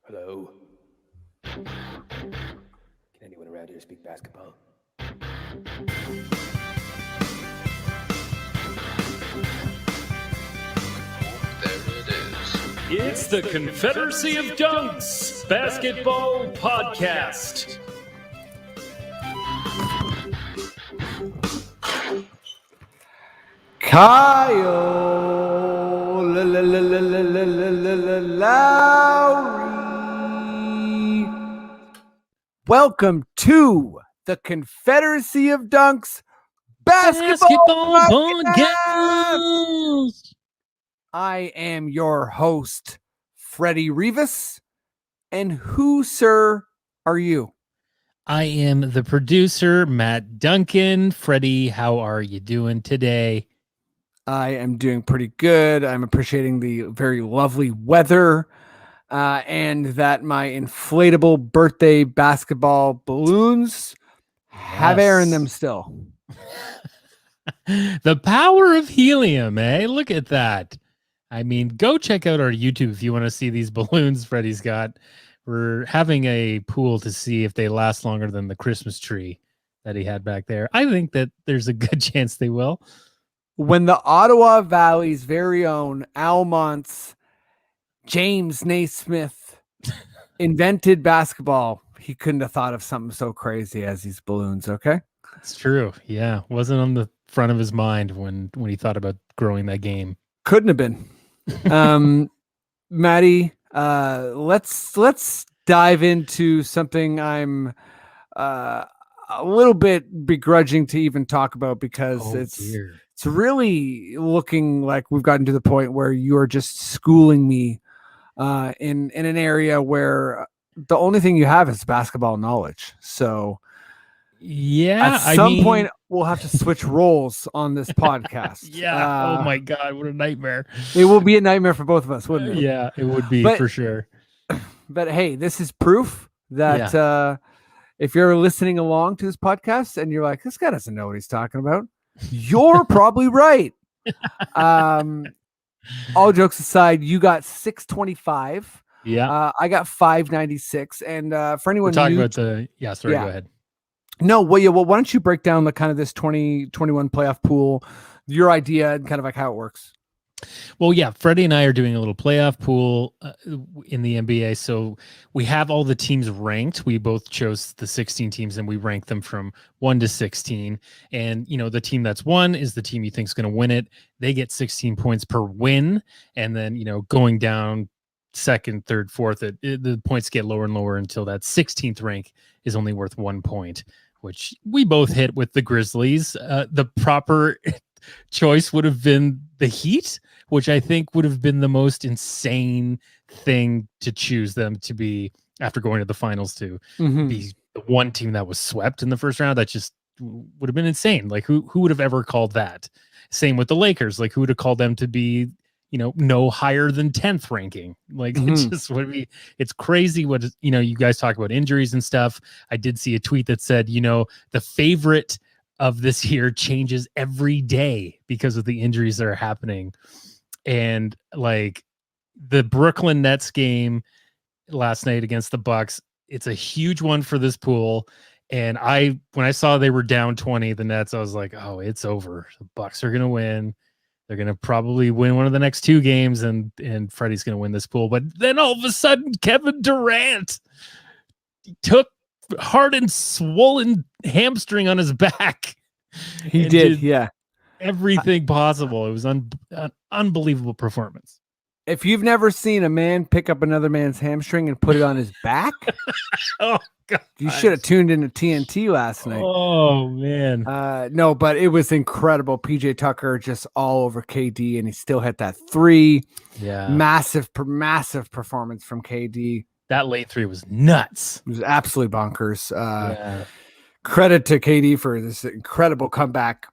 Hello? Can anyone around here speak basketball? There it is. It's the Confederacy of Dunks Basketball Podcast. Kyle Lowry. Welcome to the Confederacy of Dunks Basketball Podcast. I am your host, Freddie Rivas. And who, sir, are you? I am the producer, Matt Duncan. Freddie, how are you doing today? I am doing pretty good. I'm appreciating the very lovely weather and that my inflatable birthday basketball balloons have air in them still. The power of helium, eh? Look at that. I mean, go check out our YouTube if you want to see these balloons Freddie's got. We're having a pool to see if they last longer than the Christmas tree that he had back there. I think that there's a good chance they will. When the Ottawa Valley's very own Almont's James Naismith invented basketball, he couldn't have thought of something so crazy as these balloons, okay? It's true. Yeah. Wasn't on the front of his mind when he thought about growing that game. Couldn't have been. Maddie, let's dive into something I'm a little bit begrudging to even talk about because it's really looking like we've gotten to the point where you are just schooling me in an area where the only thing you have is basketball knowledge. So yeah, at some point we'll have to switch roles on this podcast. Yeah. Oh my God, what a nightmare. It will be a nightmare for both of us, wouldn't it? Yeah, it would be for sure. But hey, this is proof that if you're listening along to this podcast and you're like, this guy doesn't know what he's talking about, you're probably right. All jokes aside, you got 625. Yeah. I got 596. And for anyone We're talking new, about go ahead. No, well, yeah, well, why don't you break down the kind of this 2021 playoff pool, your idea, and kind of like how it works? Well, yeah, Freddie and I are doing a little playoff pool in the NBA. So we have all the teams ranked. We both chose the 16 teams and we rank them from 1 to 16. And, you know, the team that's won is the team you think is going to win it. They get 16 points per win. And then, you know, going down second, third, fourth, the points get lower and lower until that 16th rank is only worth 1 point, which we both hit with the Grizzlies. The proper choice would have been the Heat, which I think would have been the most insane thing to choose them to be after going to the finals to be the one team that was swept in the first round. That just would have been insane. Like who would have ever called that? Same with the Lakers. Like who would have called them to be, you know, no higher than 10th ranking? Like it just would be, it's crazy what, you know, you guys talk about injuries and stuff. I did see a tweet that said, you know, the favorite of this year changes every day because of the injuries that are happening. And like the Brooklyn Nets game last night against the Bucks, it's a huge one for this pool. And when I saw they were down 20, the Nets, I was like, oh, it's over. The Bucks are going to win. They're going to probably win one of the next 2 games and Freddie's going to win this pool. But then all of a sudden, Kevin Durant took hard and swollen hamstring on his back. He did, yeah. Everything possible. It was an unbelievable performance. If you've never seen a man pick up another man's hamstring and put it on his back, oh God, you should have tuned into TNT last night. Oh man, no, but it was incredible. PJ Tucker just all over KD, and he still hit that 3. Yeah, massive performance from KD. That late 3 was nuts. It was absolutely bonkers. Credit to KD for this incredible comeback.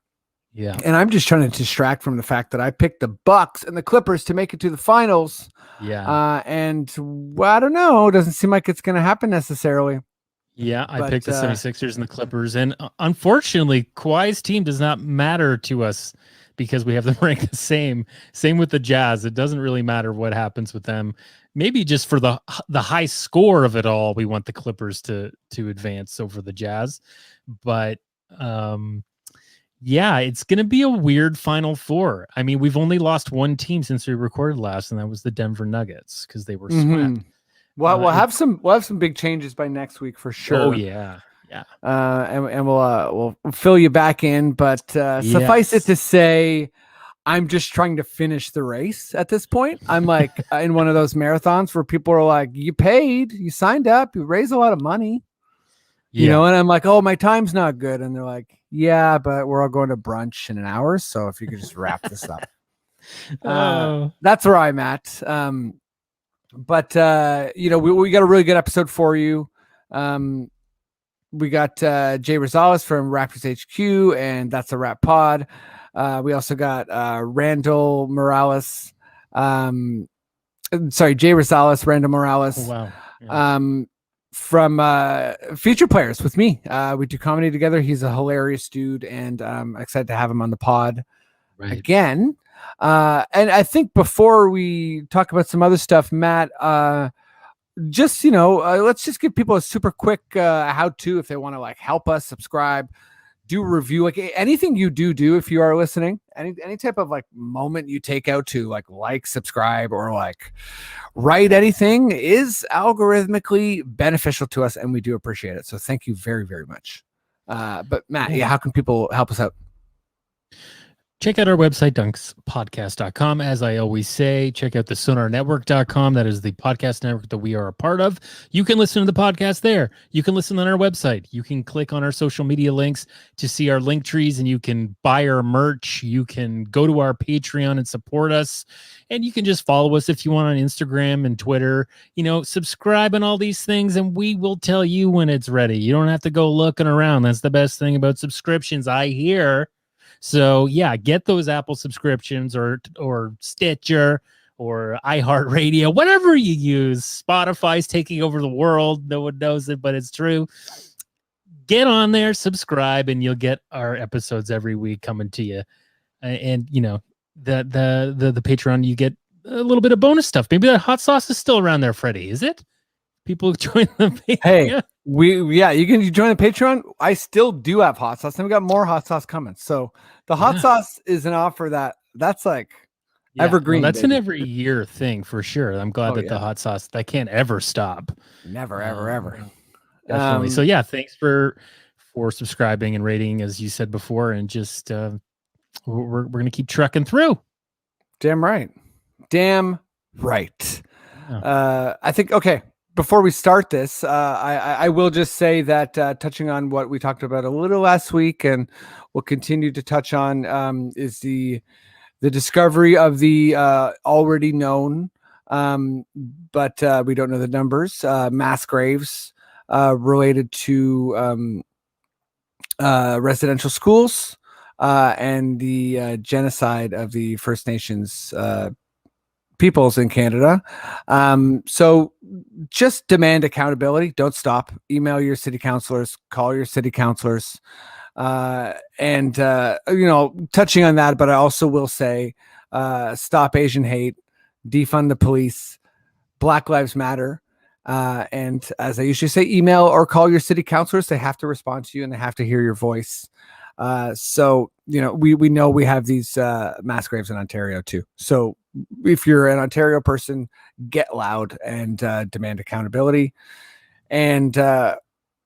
Yeah. And I'm just trying to distract from the fact that I picked the Bucks and the Clippers to make it to the finals. Yeah. And well, I don't know. It doesn't seem like it's going to happen necessarily. Yeah, I picked the 76ers and the Clippers. And unfortunately, Kawhi's team does not matter to us because we have them ranked the same. Same with the Jazz. It doesn't really matter what happens with them. Maybe just for the high score of it all, we want the Clippers to advance over the Jazz. But yeah, it's going to be a weird Final Four. I mean, we've only lost one team since we recorded last, and that was the Denver Nuggets because they were swept. Well, we'll have some big changes by next week for sure. Oh yeah. And we'll fill you back in. But suffice it to say, I'm just trying to finish the race at this point. I'm like in one of those marathons where people are like, "You paid, you signed up, you raised a lot of money." You know, and I'm like, "Oh, my time's not good." And they're like, "Yeah, but we're all going to brunch in an hour. So if you could just wrap this up." That's where I'm at. But you know, we got a really good episode for you. We got Jay Rosales from Raptors HQ, and that's a Rap Pod. We also got Randl Morales. Jay Rosales, Randl Morales. Oh, wow. Yeah. From Feature Players with me. We do comedy together. He's a hilarious dude, and I'm excited to have him on the pod again. And I think before we talk about some other stuff, Matt, just, you know, let's just give people a super quick how-to if they want to like help us, subscribe, do a review, like anything you do if you are listening, any type of like moment you take out to like subscribe or like write anything is algorithmically beneficial to us, and we do appreciate it. So thank you very, very much. But Matt, how can people help us out? Check out our website, dunkspodcast.com. As I always say, check out the sonarnetwork.com. That is the podcast network that we are a part of. You can listen to the podcast there. You can listen on our website. You can click on our social media links to see our link trees, and you can buy our merch. You can go to our Patreon and support us. And you can just follow us if you want on Instagram and Twitter. You know, subscribe and all these things, and we will tell you when it's ready. You don't have to go looking around. That's the best thing about subscriptions, I hear. So yeah, get those Apple subscriptions or Stitcher or iHeartRadio, whatever you use. Spotify's taking over the world. No one knows it, but it's true. Get on there, subscribe, and you'll get our episodes every week coming to you. And you know, the Patreon, you get a little bit of bonus stuff. Maybe that hot sauce is still around there, Freddie. Is it? People join the Patreon. Hey, you can join the Patreon. I still do have hot sauce, and we got more hot sauce coming. So the hot sauce is an offer that's like evergreen. Well, that's an every year thing for sure. I'm glad that the hot sauce that can't ever stop. Never, ever. Definitely. So yeah, thanks for subscribing and rating, as you said before, and just we're gonna keep trucking through. Damn right. I think okay. Before we start this, I will just say that touching on what we talked about a little last week, and we'll continue to touch on, is the discovery of the already known, but we don't know the numbers, mass graves related to residential schools and the genocide of the First Nations peoples in Canada. So just demand accountability. Don't stop. Email your city councilors, call your city councilors. And you know, touching on that, but I also will say, stop Asian hate, defund the police, Black Lives Matter. And as I usually say, email or call your city councilors. They have to respond to you and they have to hear your voice. So, you know, we know we have these mass graves in Ontario too. So if you're an Ontario person, get loud and demand accountability. And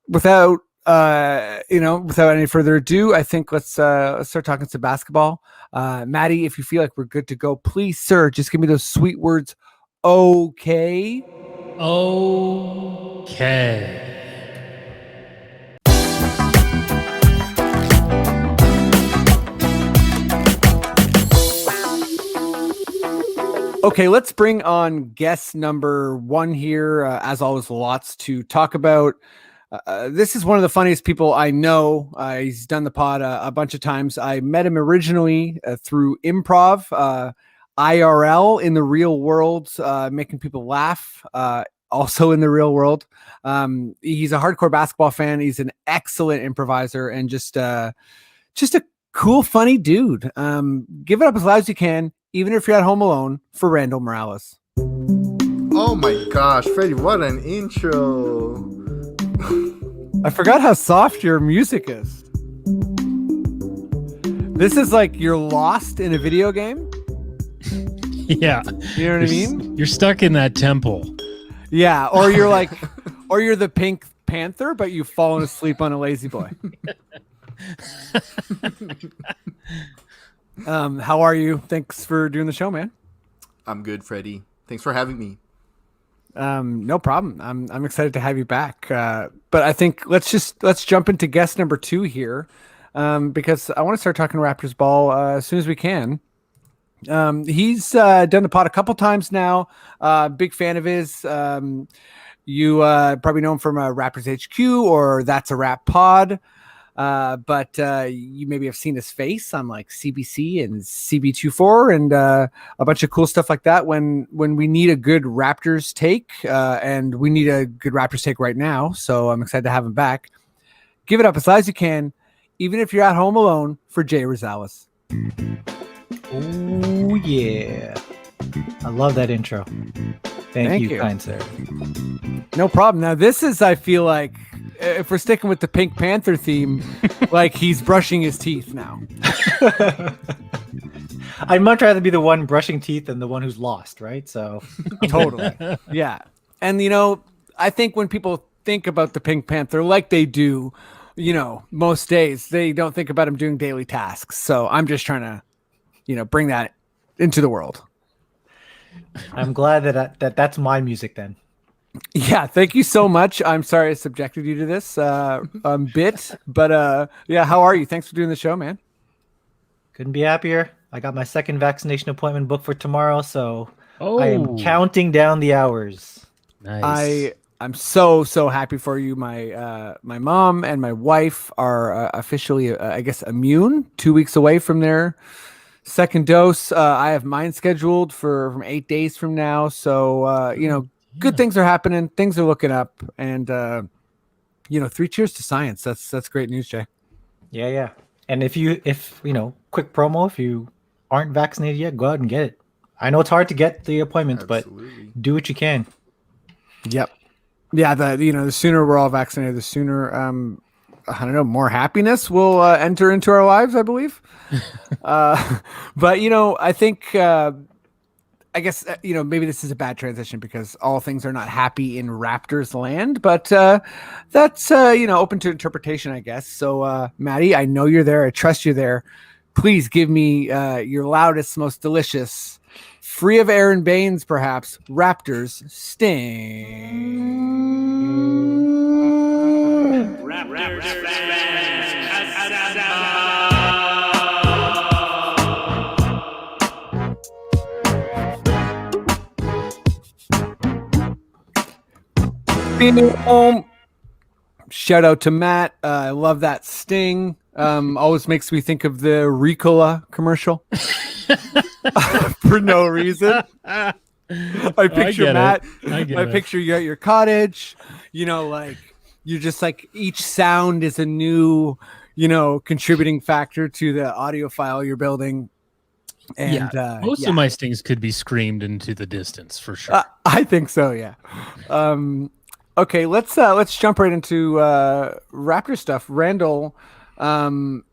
without any further ado, I think let's start talking some basketball. Maddie, if you feel like we're good to go, please, sir, just give me those sweet words. Okay. Okay, let's bring on guest number one here. As always, lots to talk about. This is one of the funniest people I know. He's done the pod a bunch of times. I met him originally through improv, IRL in the real world, making people laugh, also in the real world. He's a hardcore basketball fan. He's an excellent improviser and just a cool, funny dude. Give it up as loud as you can, even if you're at home alone, for Randl Morales. Oh my gosh, Freddie, what an intro. I forgot how soft your music is. This is like you're lost in a video game. Yeah. You know what I mean? You're stuck in that temple. Yeah, or you're like, or you're the Pink Panther, but you've fallen asleep on a lazy boy. How are you? Thanks for doing the show, man. I'm good, Freddie. Thanks for having me. No problem. I'm excited to have you back. But I think let's jump into guest number 2 here, because I want to start talking Raptors ball as soon as we can. He's done the pod a couple times now. Big fan of his. You probably know him from Raptors HQ or That's a Rap Pod. But you maybe have seen his face on like CBC and CB24 and a bunch of cool stuff like that when we need a good Raptors take, and we need a good Raptors take right now. So I'm excited to have him back. Give it up as loud as you can, even if you're at home alone, for Jay Rosales. Oh yeah, I love that intro. Thank you, kind sir. No problem. Now this is, I feel like, if we're sticking with the Pink Panther theme, like he's brushing his teeth now. I'd much rather be the one brushing teeth than the one who's lost, right? So totally. Yeah. And I think when people think about the Pink Panther like they do, most days, they don't think about him doing daily tasks. So I'm just trying to, bring that into the world. I'm glad that's my music then. Yeah, thank you so much. I'm sorry I subjected you to this bit, but yeah, how are you? Thanks for doing the show, man. Couldn't be happier. I got my second vaccination appointment booked for tomorrow, so I am counting down the hours. Nice. I'm so happy for you. My mom and my wife are officially, I guess, immune. 2 weeks away from their second dose. I have mine scheduled from 8 days from now. So good things are happening. Things are looking up, and 3 cheers to science. That's great news, Jay. Yeah. And if quick promo, if you aren't vaccinated yet, go out and get it. I know it's hard to get the appointments, Absolutely. but do what you can. Yep. Yeah. The sooner we're all vaccinated, the sooner, I don't know, more happiness will enter into our lives, I believe. But, I think, I guess, maybe this is a bad transition because all things are not happy in Raptors land, but that's, open to interpretation, I guess. So, Maddie, I know you're there. I trust you're there. Please give me your loudest, most delicious, free of Aaron Baines, perhaps, Raptors sting. Raptors fans. Shout out to Matt. I love that sting. Always makes me think of the Ricola commercial for no reason. I picture Matt. I picture you at your cottage. Like you're just like each sound is a new, contributing factor to the audio file you're building. And most of my stings could be screamed into the distance for sure. I think so. Yeah. Okay, let's jump right into Raptor stuff. Randl, I'm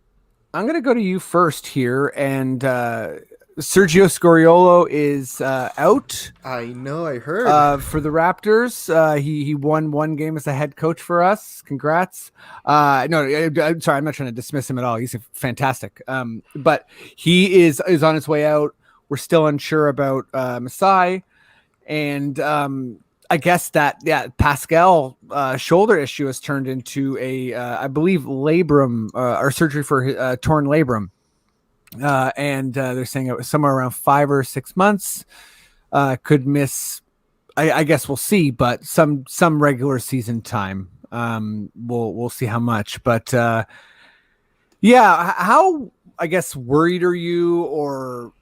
gonna go to you first here, and Sergio Scoriolo is out. I know, I heard. For the Raptors. He won one game as a head coach for us. Congrats. No, I'm sorry, I'm not trying to dismiss him at all. He's fantastic. But he is on his way out. We're still unsure about Masai, and I guess that Pascal shoulder issue has turned into a I believe labrum or surgery for torn labrum, and they're saying it was somewhere around 5 or 6 months. Could miss. I guess we'll see, but some regular season time. We'll see how much, but how I guess worried are you or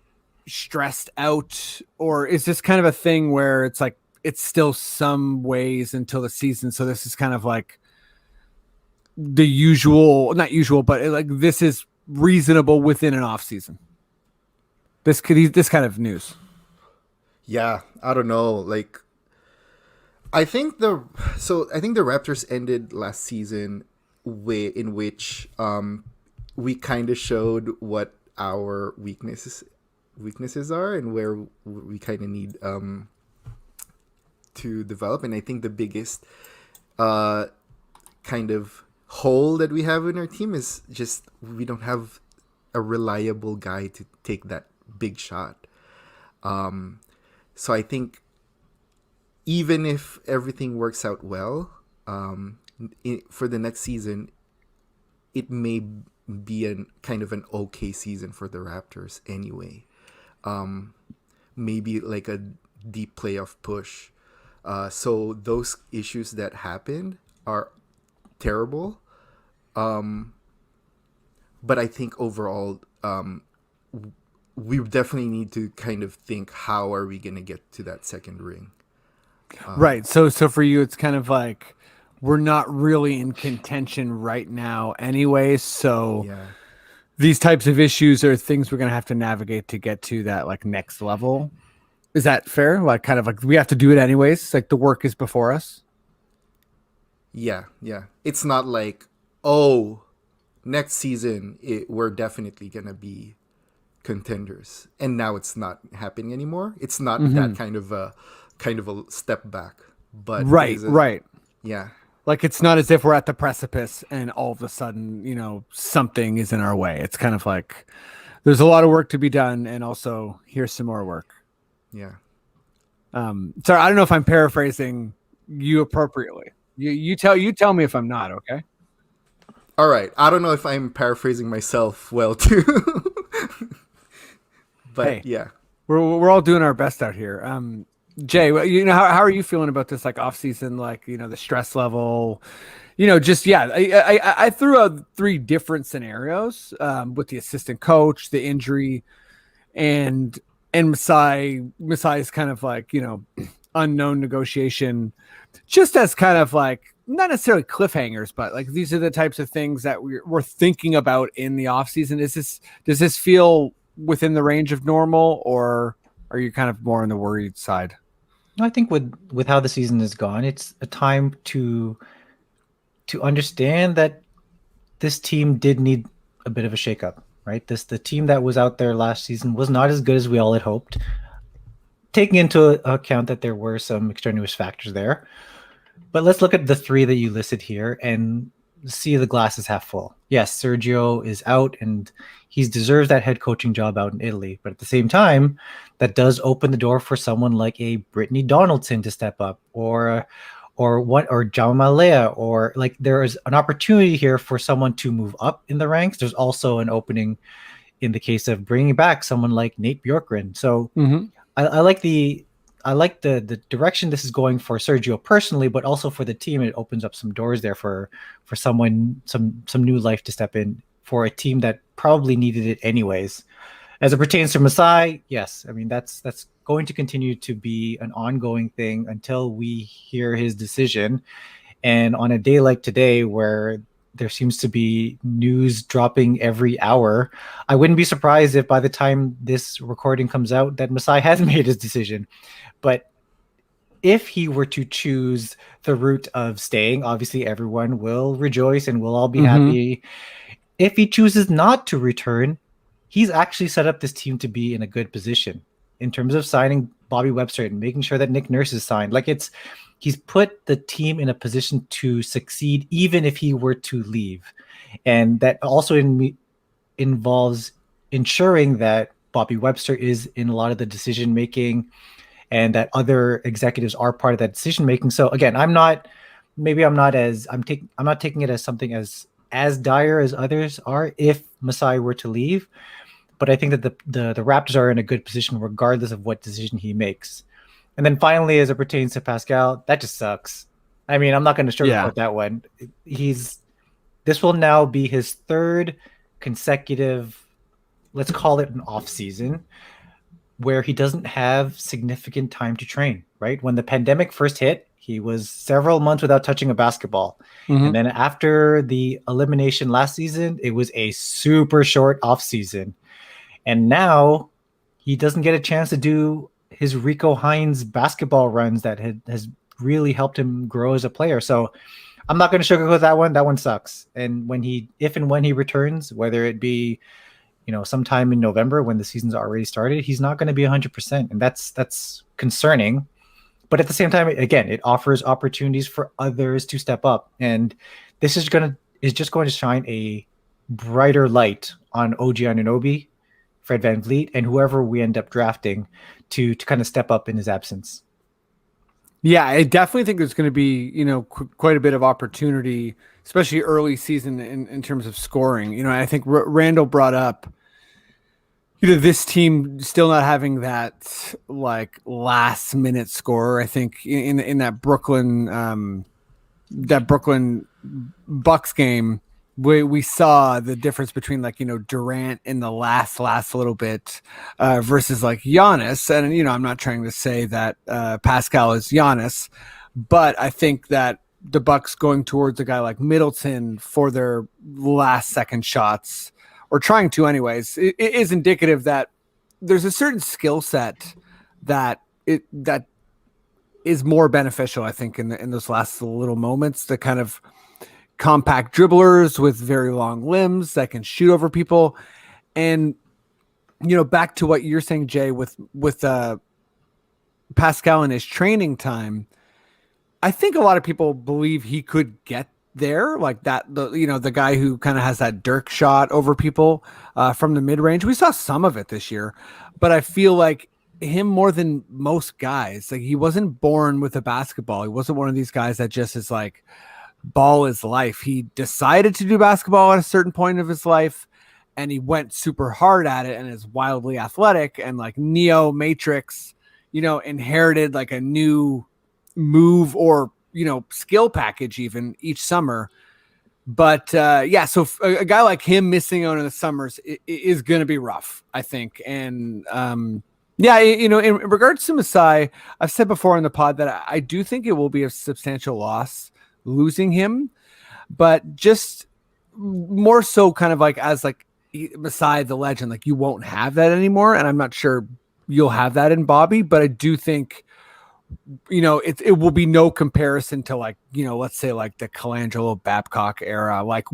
stressed out, or is this kind of a thing where it's like it's still some ways until the season, so this is kind of like the usual, not usual, but like this is reasonable within an off season? This kind of news. Yeah, I don't know. Like, I think the Raptors ended last season in which we kind of showed what our weaknesses are and where we kind of need to develop. And I think the biggest kind of hole that we have in our team is just we don't have a reliable guy to take that big shot. So I think even if everything works out well for the next season, it may be an kind of an okay season for the Raptors anyway. Maybe like a deep playoff push. So those issues that happened are terrible. But I think overall, we definitely need to kind of think, how are we going to get to that second ring? Right. So for you, it's kind of like we're not really in contention right now anyway. So Yeah. these types of issues are things we're going to have to navigate to get to that like next level. Is that fair? Like kind of like we have to do it anyways. Like the work is before us. Yeah. It's not like, oh, next season we're definitely going to be contenders. And now it's not happening anymore. It's not that kind of a step back. But Right. Yeah. Like it's not as if we're at the precipice and all of a sudden, you know, something is in our way. It's kind of like there's a lot of work to be done, and also here's some more work. Yeah. Sorry, I don't know if I'm paraphrasing you appropriately. You tell me if I'm not, okay? All right. I don't know if I'm paraphrasing myself well too. But hey, yeah. We're all doing our best out here. Jay, you know, how are you feeling about this like off season, like, you know, the stress level, you know, just, yeah, I threw out 3 different scenarios with the assistant coach, the injury, and Masai is kind of like, you know, unknown negotiation, just as kind of like, not necessarily cliffhangers, but like, these are the types of things that we're thinking about in the off season. Does this feel within the range of normal, or are you kind of more on the worried side? I think with how the season has gone, it's a time to understand that this team did need a bit of a shakeup, right? The team that was out there last season was not as good as we all had hoped, taking into account that there were some extraneous factors there. But let's look at the 3 that you listed here and see the glass is half full. Yes, Sergio is out and he deserves that head coaching job out in Italy. But at the same time, that does open the door for someone like a Brittany Donaldson to step up, or Jamalea, or like there is an opportunity here for someone to move up in the ranks. There's also an opening in the case of bringing back someone like Nate Bjorkgren. So I like the direction this is going for Sergio personally, but also for the team. It opens up some doors there for someone, some new life to step in for a team that probably needed it anyways. As it pertains to Masai, yes, I mean that's going to continue to be an ongoing thing until we hear his decision. And on a day like today, where there seems to be news dropping every hour, I wouldn't be surprised if by the time this recording comes out that Masai has made his decision. But if he were to choose the route of staying, obviously everyone will rejoice and we'll all be happy. If he chooses not to return, he's actually set up this team to be in a good position in terms of signing Bobby Webster and making sure that Nick Nurse is signed. Like he's put the team in a position to succeed even if he were to leave. And that also involves ensuring that Bobby Webster is in a lot of the decision making and that other executives are part of that decision making. So again, I'm not taking it as something as dire as others are if Masai were to leave. But I think that the Raptors are in a good position regardless of what decision he makes. And then finally, as it pertains to Pascal, that just sucks. I mean, I'm not going to sugarcoat that one. This will now be his 3rd consecutive, let's call it an off season, where he doesn't have significant time to train, right? When the pandemic first hit, he was several months without touching a basketball. And then after the elimination last season, it was a super short off season. And now he doesn't get a chance to do his Rico Hines basketball runs that has really helped him grow as a player. So I'm not going to sugarcoat that one. That one sucks. And if and when he returns, whether it be, sometime in November when the season's already started, he's not going to be 100%. And that's concerning. But at the same time, again, it offers opportunities for others to step up. And this is just going to shine a brighter light on OG Anunoby, Fred VanVleet, and whoever we end up drafting to kind of step up in his absence. Yeah, I definitely think there's going to be, quite a bit of opportunity, especially early season in terms of scoring. I think Randl brought up, this team still not having that like last minute scorer. I think in that Brooklyn Bucks game, we saw the difference between Durant in the last little bit versus like Giannis. And I'm not trying to say that Pascal is Giannis, but I think that the Bucks going towards a guy like Middleton for their last second shots, or trying to anyways, it is indicative that there's a certain skill set that is more beneficial, I think, in those last little moments, the kind of compact dribblers with very long limbs that can shoot over people. And, back to what you're saying, Jay, with Pascal in his training time, I think a lot of people believe he could get there, like that, the guy who kind of has that Dirk shot over people from the mid-range. We saw some of it this year, but I feel like him more than most guys, like he wasn't born with a basketball. He wasn't one of these guys that just is like ball is life. He decided to do basketball at a certain point of his life, and he went super hard at it and is wildly athletic and like Neo Matrix, inherited like a new move or skill package even each summer. But so a guy like him missing out in the summers is going to be rough, I think. And in regards to Masai, I've said before in the pod that I do think it will be a substantial loss losing him, but just more so kind of like as like Masai the legend, like you won't have that anymore. And I'm not sure you'll have that in Bobby, but I do think it will be no comparison to like, let's say like the Colangelo Babcock era. Like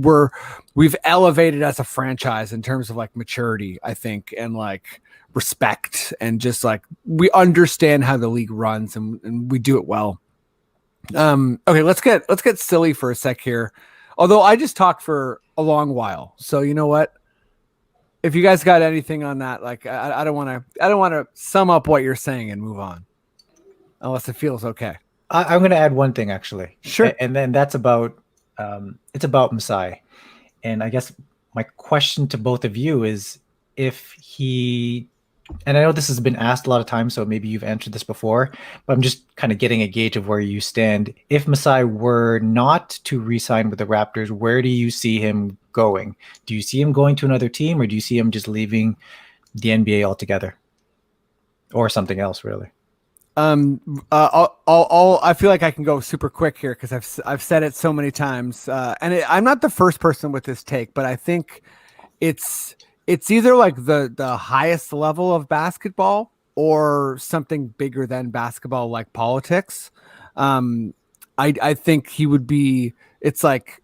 we've elevated as a franchise in terms of like maturity, I think, and like respect, and just like we understand how the league runs and we do it well. Okay, let's get silly for a sec here. Although I just talked for a long while. So you know what? If you guys got anything on that, like I don't want to sum up what you're saying and move on. Unless it feels okay. I'm going to add one thing, actually. Sure. And then that's about it's about Masai. And I guess my question to both of you is if he, and I know this has been asked a lot of times, so maybe you've answered this before, but I'm just kind of getting a gauge of where you stand. If Masai were not to re-sign with the Raptors, where do you see him going? Do you see him going to another team, or do you see him just leaving the NBA altogether? Or something else, really? I feel like I can go super quick here because I've said it so many times, I'm not the first person with this take, but I think it's either like the highest level of basketball or something bigger than basketball, like politics. I think he would be. It's like,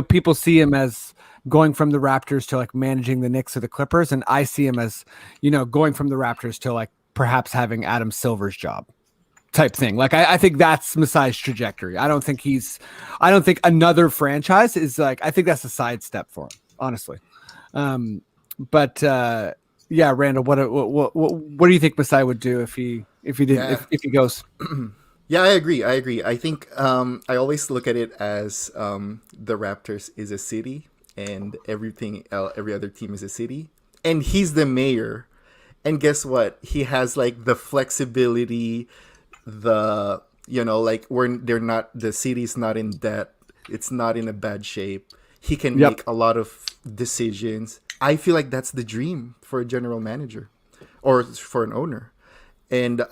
people see him as going from the Raptors to like managing the Knicks or the Clippers, and I see him as going from the Raptors to like perhaps having Adam Silver's job type thing. Like, I think that's Masai's trajectory. I don't think another franchise is like, I think that's a sidestep for him, honestly. But Randall, what do you think Masai would do if he goes? Yeah, I agree. I think I always look at it as the Raptors is a city and every other team is a city, and he's the mayor. And guess what? He has like the flexibility, the the city's not in debt, it's not in a bad shape. He can make a lot of decisions. I feel like that's the dream for a general manager, or for an owner. And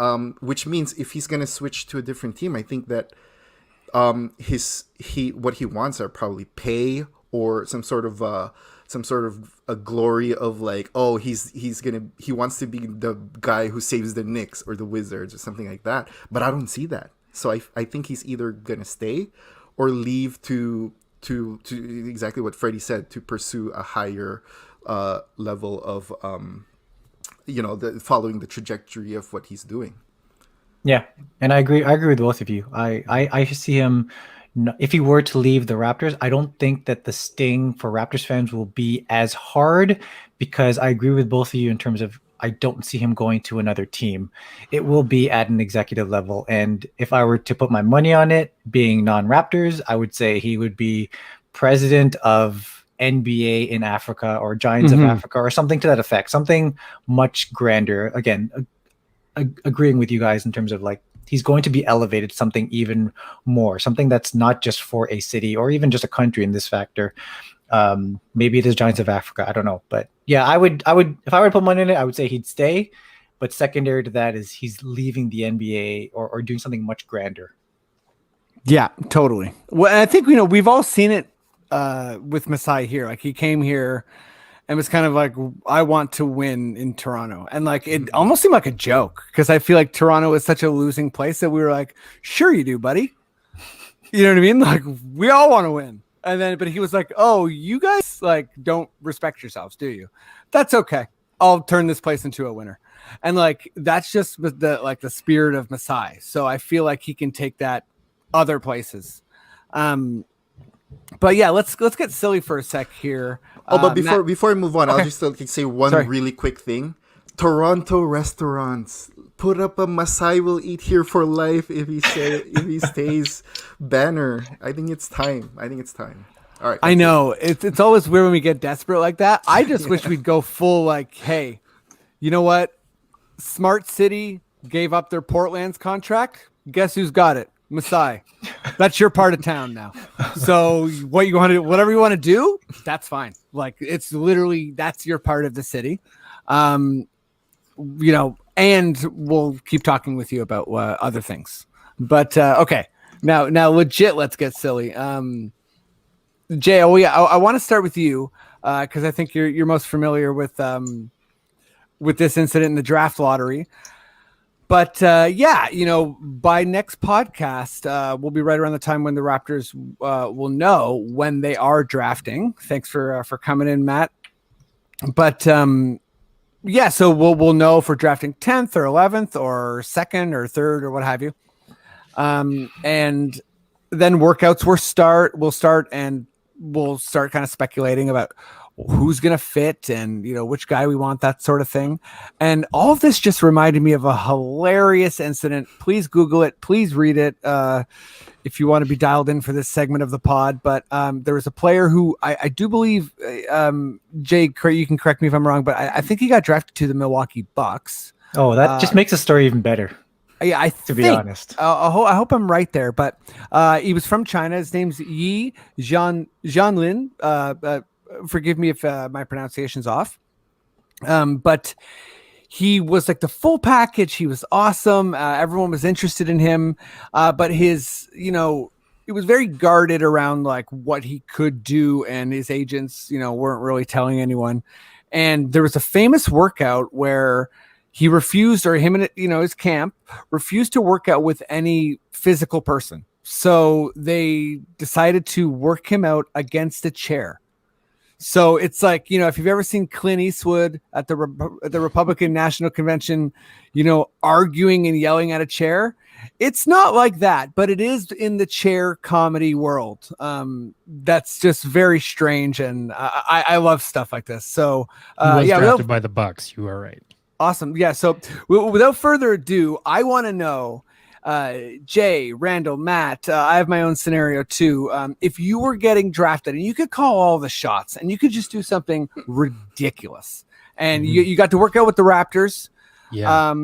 which means if he's going to switch to a different team, I think that what he wants are probably pay or some sort of a glory of like, oh, he wants to be the guy who saves the Knicks or the Wizards or something like that. But I don't see that. So I think he's either gonna stay or leave to exactly what Freddie said, to pursue a higher level of following the trajectory of what he's doing. Yeah, and I agree with both of you. I see him. If he were to leave the Raptors, I don't think that the sting for Raptors fans will be as hard, because I agree with both of you in terms of I don't see him going to another team. It will be at an executive level. And if I were to put my money on it, being non-Raptors, I would say he would be president of NBA in Africa or Giants of Africa or something to that effect, something much grander. Again, agreeing with you guys in terms of like, he's going to be elevated to something even more, something that's not just for a city or even just a country in this factor. Maybe it is Giants of Africa. I don't know. But yeah, I would, if I were to put money in it, I would say he'd stay. But secondary to that is he's leaving the NBA or doing something much grander. Yeah, totally. Well, I think, we've all seen it with Masai here. Like, he came here and was kind of like, I want to win in Toronto. And like, it almost seemed like a joke, because I feel like Toronto is such a losing place that we were like, sure you do, buddy. You know what I mean? Like, we all want to win. And then, but he was like, oh, you guys like don't respect yourselves, do you? That's okay. I'll turn this place into a winner. And like, that's just the spirit of Masai. So I feel like he can take that other places. But yeah, let's get silly for a sec here. But before we move on, okay. I'll just say one really quick thing. Toronto restaurants, put up a Masai will eat here for life if he stays banner. I think it's time. All right. I know it's always weird when we get desperate like that. I just wish we'd go full like, hey, you know what? Smart City gave up their Portland's contract. Guess who's got it? Masai. That's your part of town now. So what you want to do, whatever you want to do, that's fine. Like, it's literally, that's your part of the city. And we'll keep talking with you about other things. But okay, now legit, let's get silly. Jay, I want to start with you because I think you're most familiar with this incident in the draft lottery. But by next podcast, we'll be right around the time when the Raptors will know when they are drafting. Thanks for coming in, Matt. But so we'll know if we're drafting 10th or 11th or 2nd or 3rd or what have you. And then workouts will start and we'll start kind of speculating about who's going to fit and, which guy we want, that sort of thing. And all of this just reminded me of a hilarious incident. Please Google it. Please read it if you want to be dialed in for this segment of the pod. But there was a player who I do believe, Jay, you can correct me if I'm wrong, but I think he got drafted to the Milwaukee Bucks. Oh, that just makes the story even better. Yeah, to be honest, I hope I'm right there. But he was from China. His name's Yi Jianlin. Forgive me if my pronunciation's off. But he was like the full package. He was awesome. Everyone was interested in him. But his, it was very guarded around like what he could do. And his agents, weren't really telling anyone. And there was a famous workout where he refused, or him and, his camp refused to work out with any physical person. So they decided to work him out against a chair. So it's like, if you've ever seen Clint Eastwood at the Republican National Convention, arguing and yelling at a chair, it's not like that, but it is in the chair comedy world. That's just very strange. And I love stuff like this. So he was drafted by the Bucks. You are right. Awesome. Yeah. So without further ado, I want to know, Jay, Randl, Matt, I have my own scenario too. If you were getting drafted and you could call all the shots and you could just do something ridiculous and you got to work out with the Raptors. Yeah.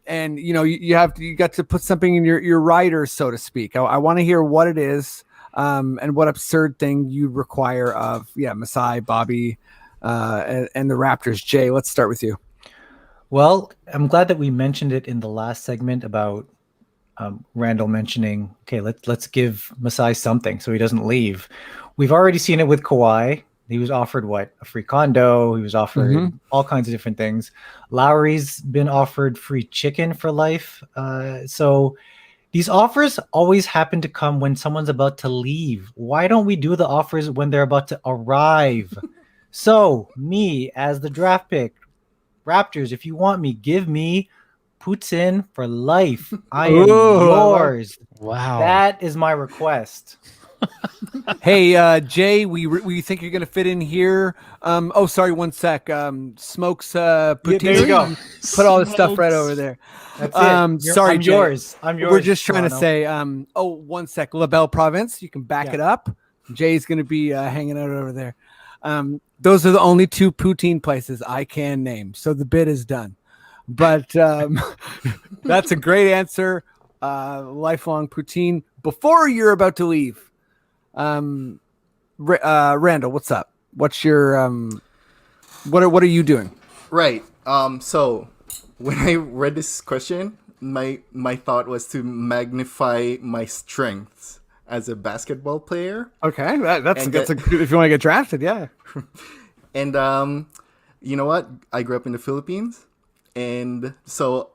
And you got to put something in your rider, so to speak. I want to hear what it is, and what absurd thing you'd require of, Masai, Bobby, and the Raptors. Jay, let's start with you. Well, I'm glad that we mentioned it in the last segment about Randall mentioning, okay, let's give Masai something so he doesn't leave. We've already seen it with Kawhi. He was offered a free condo. He was offered all kinds of different things. Lowry's been offered free chicken for life. So these offers always happen to come when someone's about to leave. Why don't we do the offers when they're about to arrive? So me as the draft pick, Raptors, if you want me, give me Putin for life. I am yours. Wow. That is my request. Hey, Jay, we think you're gonna fit in here. Oh, sorry, one sec. Smokes poutine. There you go. Put all the stuff right over there. That's it. Sorry, I'm Jay. yours. I'm yours. We're just trying to Toronto. say. Oh, one sec. La Belle Province. You can back it up. Jay's gonna be hanging out over there. Those are the only two poutine places I can name. So the bid is done. But that's a great answer. Lifelong poutine. Before you're about to leave, Randall, what's up? What's your what are you doing? Right. So when I read this question, my thought was to magnify my strengths as a basketball player. Okay, that's a good if you want to get drafted, yeah. And you know what? I grew up in the Philippines, and so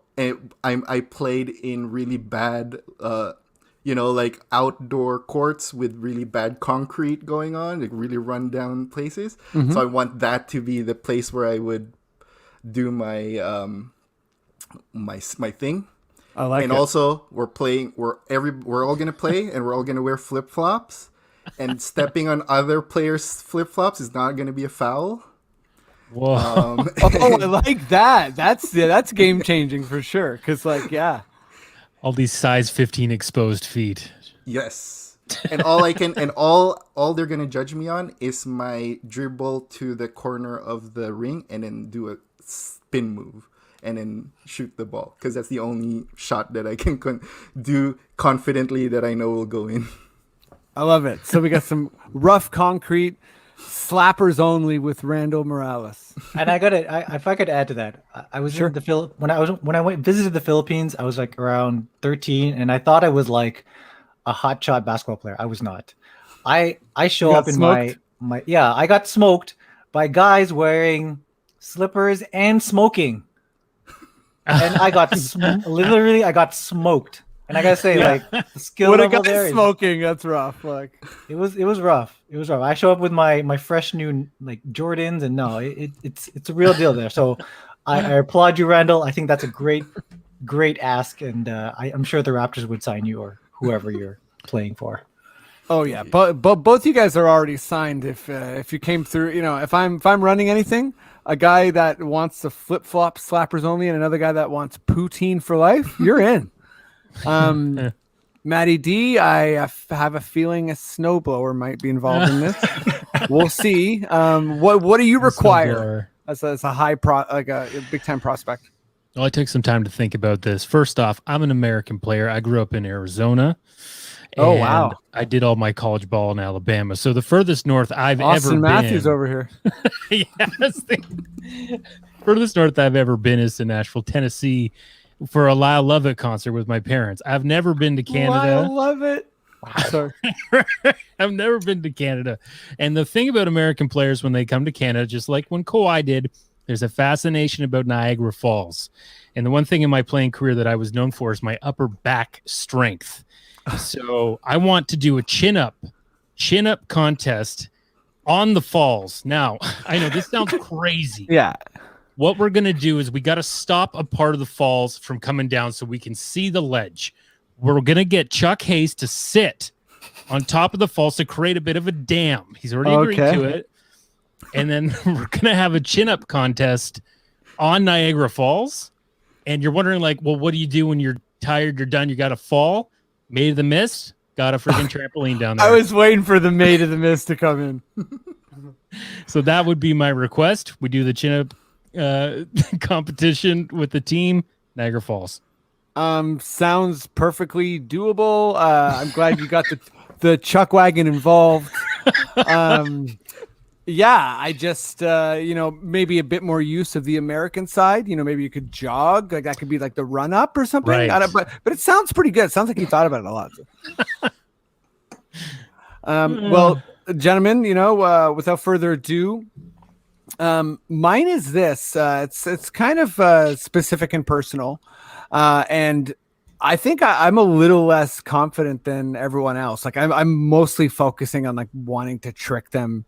I played in really bad, like outdoor courts with really bad concrete going on, like really run down places. So I want that to be the place where I would do my my thing. I like and it. also we're all gonna play and we're all gonna wear flip-flops, and stepping on other players' flip-flops is not gonna be a foul. Whoa. Oh, I like that. That's game changing for sure. Because All these size 15 exposed feet. Yes. And all they're gonna judge me on is my dribble to the corner of the ring and then do a spin move and then shoot the ball, because that's the only shot that I can do confidently that I know will go in. I love it. So we got some rough concrete slappers only with Randall Morales. And if I could add to that, I was in the when I went visited the Philippines, I was like around 13, and I thought I was like a hotshot basketball player. I was not. I show up in smoked? I got smoked by guys wearing slippers and smoking. And I got literally I got smoked. And I gotta say, like, the skill What a level guy there smoking, that's rough. Like it was rough. It was rough. I show up with my fresh new like Jordans, and no, it's a real deal there. So I applaud you, Randall. I think that's a great ask, and I'm sure the Raptors would sign you or whoever you're playing for. Oh yeah, but both you guys are already signed. If you came through, if I'm running anything, a guy that wants to flip flop slappers only, and another guy that wants poutine for life, you're in. Matty D, I have a feeling a snowblower might be involved in this. We'll see. What do you require as a high a big time prospect? Well, I took some time to think about this. First off, I'm an American player. I grew up in Arizona. Oh, wow. I did all my college ball in Alabama. So the furthest north I've Austin ever Matthews been. over here. Yes. Furthest north I've ever been is to Nashville, Tennessee, for a Lyle Lovett concert with my parents. I've never been to Canada. I love it. Sorry. I've never been to Canada. And the thing about American players when they come to Canada, just like when Kawhi did, there's a fascination about Niagara Falls. And the one thing in my playing career that I was known for is my upper back strength. So I want to do a chin-up contest on the falls. Now, I know this sounds crazy. Yeah. What we're going to do is we got to stop a part of the falls from coming down so we can see the ledge. We're going to get Chuck Hayes to sit on top of the falls to create a bit of a dam. He's already agreed to it. And then we're going to have a chin-up contest on Niagara Falls. And you're wondering, like, well, what do you do when you're tired, you're done, you got to fall? Maid of the Mist, got a freaking trampoline down there. I was waiting for the Maid of the Mist to come in. So that would be my request. We do the chin-up competition with the team, Niagara Falls. Sounds perfectly doable. I'm glad you got the chuck wagon involved. Yeah, I just maybe a bit more use of the American side. Maybe you could jog, like that could be like the run up or something. Right. But it sounds pretty good. It sounds like you thought about it a lot. Well, gentlemen, without further ado, mine is this. It's kind of specific and personal, and I think I'm a little less confident than everyone else. Like I'm mostly focusing on like wanting to trick them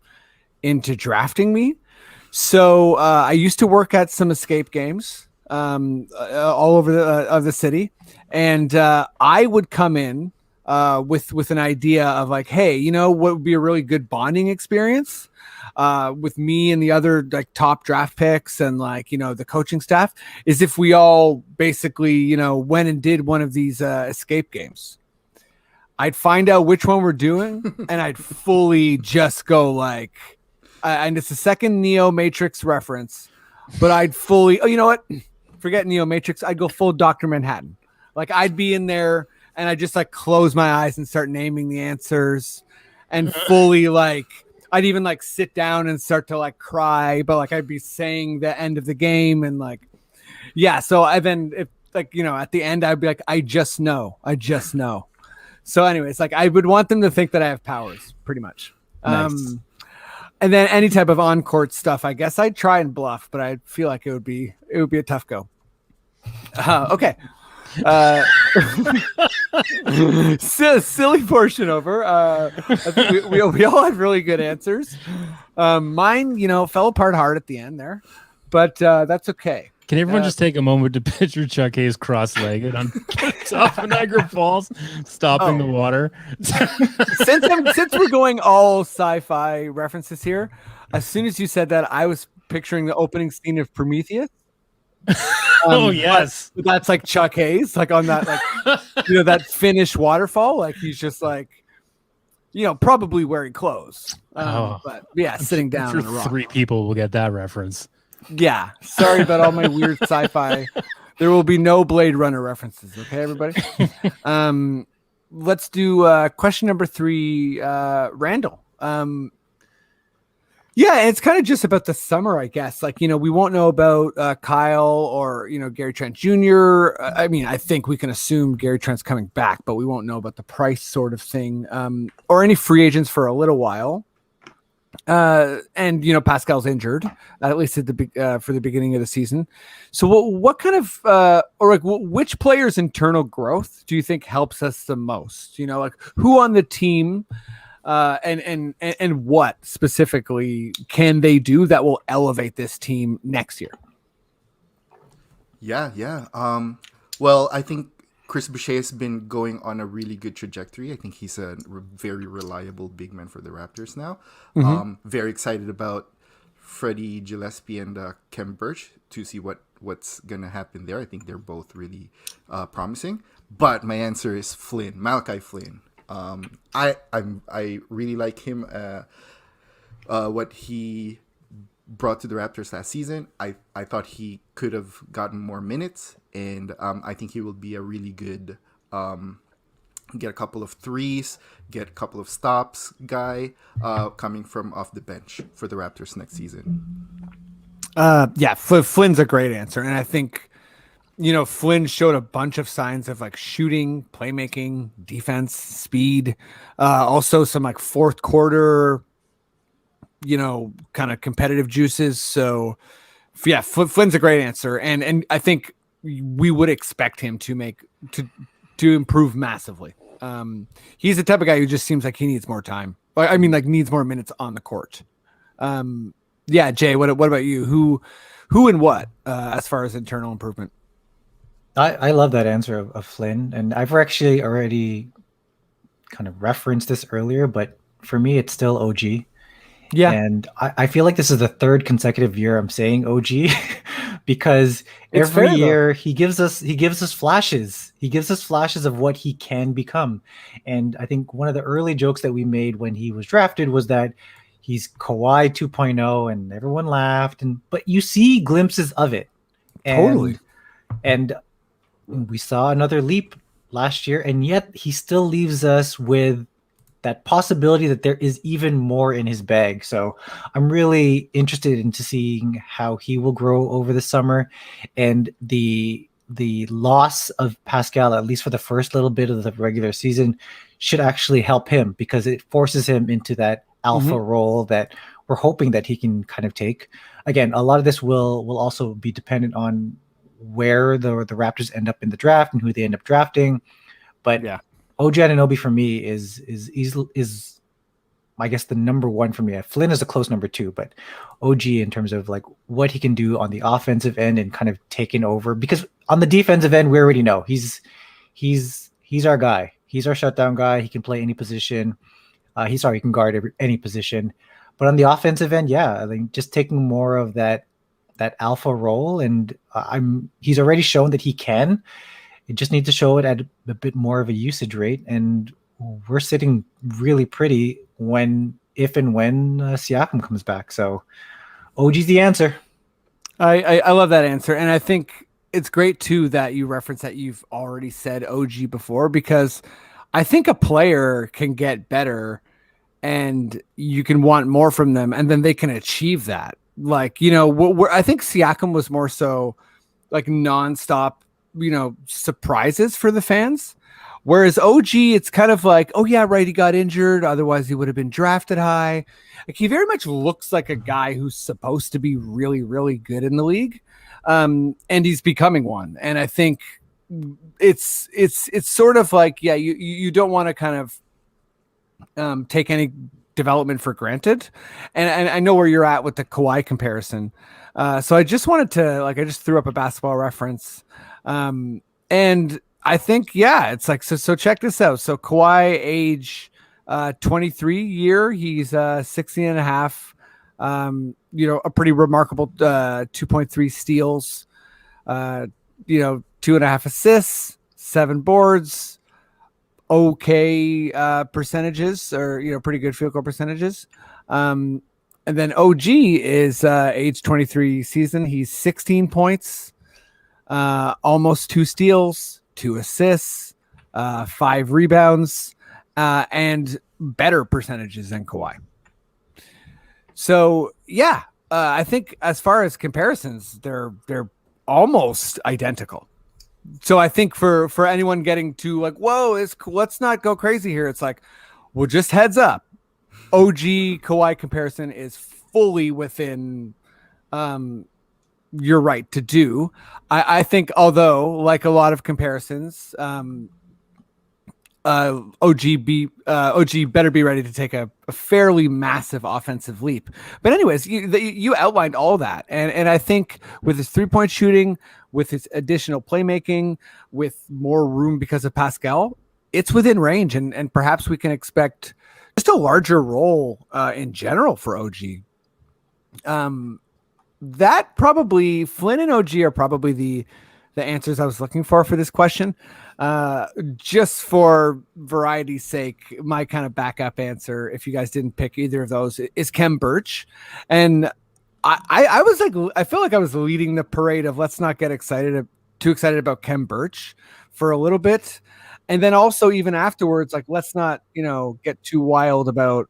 into drafting me. So I used to work at some escape games all over the city, and I would come in with an idea of like, hey, what would be a really good bonding experience with me and the other like top draft picks and like the coaching staff is if we all basically went and did one of these escape games. I'd find out which one we're doing, and I'd fully just go like. And it's a second Neo Matrix reference, but I'd fully, you know what? Forget Neo Matrix. I'd go full Dr. Manhattan. Like I'd be in there and I just like close my eyes and start naming the answers and fully like, I'd even like sit down and start to like cry, but like I'd be saying the end of the game and like, yeah. So then if like, at the end I'd be like, I just know. So anyways, like I would want them to think that I have powers pretty much. Nice. And then any type of on-court stuff, I guess I'd try and bluff, but I feel like it would be a tough go. Okay. Silly portion over. I think we all have really good answers. Mine, fell apart hard at the end there, but that's okay. Can everyone just take a moment to picture Chuck Hayes cross-legged on top of Niagara Falls, stopping the water? Since we're going all sci-fi references here, as soon as you said that, I was picturing the opening scene of Prometheus. Oh yes, but that's like Chuck Hayes, like on that, like that Finnish waterfall. Like he's just like, probably wearing clothes. But yeah, sitting down. I'm sure 3 people will get that reference. Yeah, sorry about all my weird sci-fi. There will be no Blade Runner references. Okay, everybody. Let's do question number 3. Randl. Yeah, it's kind of just about the summer, I guess. Like, we won't know about Kyle or, Gary Trent Jr. I mean, I think we can assume Gary Trent's coming back, but we won't know about the price sort of thing or any free agents for a little while. And Pascal's injured at least at for the beginning of the season. So what kind of or like which player's internal growth do you think helps us the most? Like who on the team and what specifically can they do that will elevate this team next year? Yeah. Well, I think Chris Boucher has been going on a really good trajectory. I think he's a very reliable big man for the Raptors now. Mm-hmm. Very excited about Freddie Gillespie and Khem Birch to see what's going to happen there. I think they're both really promising. But my answer is Flynn, Malachi Flynn. I really like him. What he brought to the Raptors last season, I thought he could have gotten more minutes, and I think he will be a really good get a couple of threes, get a couple of stops guy coming from off the bench for the Raptors next season. Yeah, Flynn's a great answer, and I think Flynn showed a bunch of signs of like shooting, playmaking, defense, speed, also some like fourth quarter kind of competitive juices. So yeah, Flynn's a great answer. And I think we would expect him to improve massively. He's the type of guy who just seems like he needs more time. I mean, like needs more minutes on the court. Yeah. Jay, what about you? Who and what, as far as internal improvement? I love that answer of Flynn. And I've actually already kind of referenced this earlier, but for me, it's still OG. Yeah. And I feel like this is the 3rd consecutive year I'm saying OG because every year he gives us flashes. He gives us flashes of what he can become. And I think one of the early jokes that we made when he was drafted was that he's Kawhi 2.0 and everyone laughed. But you see glimpses of it. Totally. And we saw another leap last year, and yet he still leaves us with that possibility that there is even more in his bag. So I'm really interested into seeing how he will grow over the summer, and the loss of Pascal, at least for the first little bit of the regular season, should actually help him because it forces him into that alpha role that we're hoping that he can kind of take. Again, a lot of this will also be dependent on where the Raptors end up in the draft and who they end up drafting. But Yeah. OG Anunoby for me is I guess the number one for me. Flynn is a close number two, but OG in terms of like what he can do on the offensive end and kind of taking over, because on the defensive end we already know he's our guy. He's our shutdown guy. He can play any position. He can guard any position. But on the offensive end, yeah, I think just taking more of that alpha role, and he's already shown that he can. It just needs to show it at a bit more of a usage rate, and we're sitting really pretty if and when Siakam comes back. So OG's the answer. I love that answer, and I think it's great too that you reference that you've already said OG before, because I think a player can get better and you can want more from them, and then they can achieve that. Like, I think Siakam was more so like nonstop, surprises for the fans. Whereas OG, it's kind of like, oh yeah, right, he got injured. Otherwise he would have been drafted high. Like, he very much looks like a guy who's supposed to be really, really good in the league. And he's becoming one. And I think it's sort of like, yeah, you don't want to kind of take any development for granted. And I know where you're at with the Kawhi comparison. So I just wanted to, I just threw up a basketball reference. And I think, yeah, it's like, so check this out. So Kawhi, age 23 year, he's 16 and a half, a pretty remarkable 2.3 steals, 2.5 assists, 7 boards, okay percentages, or pretty good field goal percentages. And then OG is age 23 season. He's 16 points, almost 2 steals, 2 assists, 5 rebounds, and better percentages than Kawhi. So yeah, I think as far as comparisons, they're almost identical. So I think for anyone getting to like, whoa, let's not go crazy here. It's like, well, just heads up, OG Kawhi comparison is fully within your right to do. I think, although like a lot of comparisons, OG better be ready to take a fairly massive offensive leap. But anyways, you outlined all that, and I think with his 3-point shooting, with his additional playmaking, with more room because of Pascal, it's within range, and perhaps we can expect just a larger role in general for OG. That probably Flynn and OG are probably the answers I was looking for this question. Just for variety's sake, my kind of backup answer, if you guys didn't pick either of those, is Khem Birch. And I was like, I feel like I was leading the parade of let's not get too excited about Khem Birch for a little bit. And then also even afterwards, like, let's not, get too wild about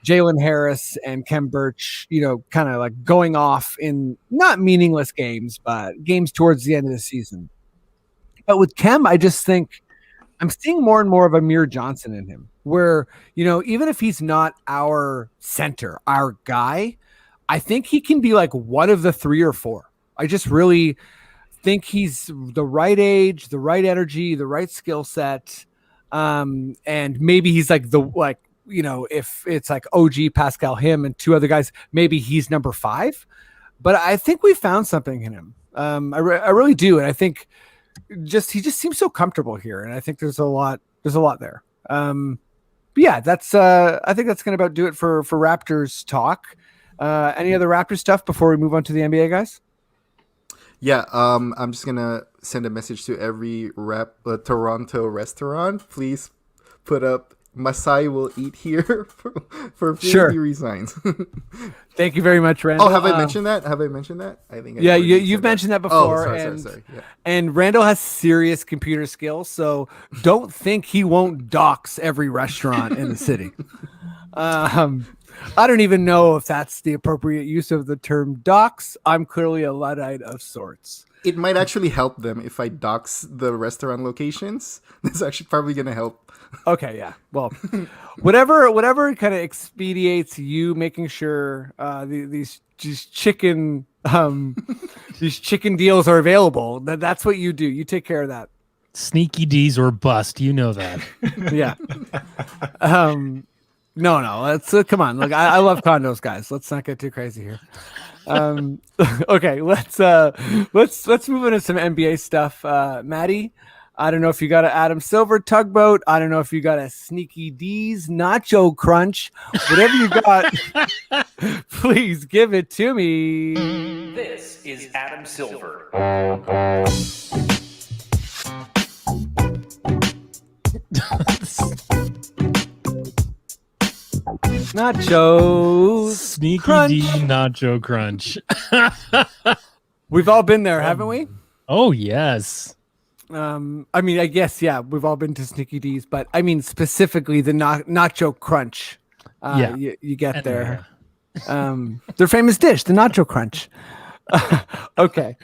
Jalen Harris and Khem Birch, kind of like going off in not meaningless games, but games towards the end of the season. But with Khem, I just think I'm seeing more and more of Amir Johnson in him, where, even if he's not our center, our guy, I think he can be like one of the 3 or 4. I just really think he's the right age, the right energy, the right skill set. And maybe he's like if it's like OG, Pascal, him, and 2 other guys, maybe he's number 5. But I think we found something in him. I really do. And I think he just seems so comfortable here. And I think there's a lot there. Yeah, that's I think that's going to about do it for Raptors talk. Any other Raptors stuff before we move on to the NBA, guys? Yeah, I'm just gonna send a message to every Toronto restaurant. Please put up Masai will eat here for free Sure. if he resigns. Thank you very much, Randall. Oh, have I mentioned that? I think. Yeah, already you've said mentioned that Oh, before, sorry, and sorry. Yeah. and Randall has serious computer skills, so don't think he won't dox every restaurant in the city. I don't even know if that's the appropriate use of the term dox. I'm clearly a Luddite of sorts. It might actually help them if I dox the restaurant locations. That's actually probably gonna help. Okay, yeah. Well, whatever kind of expediates you making sure these chicken these chicken deals are available. That's what you do. You take care of that. Sneaky D's or bust. You know that. Yeah. No. Let's come on. Look, I love condos, guys. Let's not get too crazy here. Okay, let's move into some NBA stuff. Maddie, I don't know if you got an Adam Silver tugboat. I don't know if you got a Sneaky D's nacho crunch. Whatever you got, please give it to me. This is Adam Silver. Nachos. Sneaky crunch. D nacho crunch. We've all been there, haven't we? Oh yes. I mean, I guess, yeah, we've all been to Sneaky D's, but I mean specifically the nacho crunch. Yeah. You get there. Their famous dish, the nacho crunch. Okay.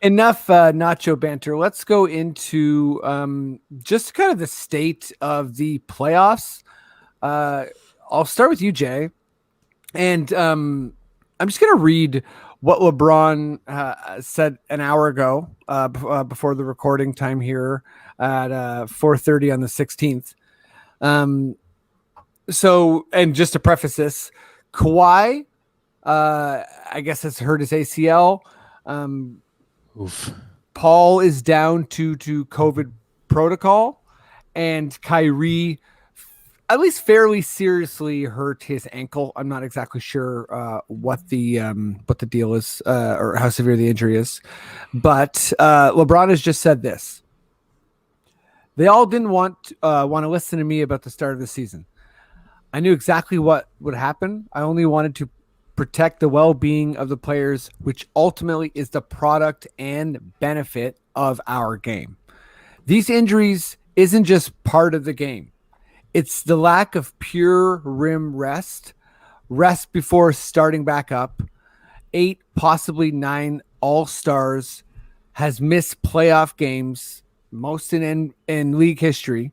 Enough nacho banter. Let's go into just kind of the state of the playoffs. I'll start with you, Jay. And I'm just going to read what LeBron said an hour ago before the recording time here at 4:30 on the 16th. So, and just to preface this, Kawhi, I guess, has hurt his ACL. Oof. Paul is down to COVID protocol, and Kyrie at least fairly seriously hurt his ankle. I'm not exactly sure what the deal is or how severe the injury is, but LeBron has just said this. They all didn't want to listen to me about the start of the season. I knew exactly what would happen. I only wanted to protect the well-being of the players, which ultimately is the product and benefit of our game. These injuries isn't just part of the game. It's the lack of pure rim rest before starting back up. 8, possibly 9 all-stars has missed playoff games, most in league history.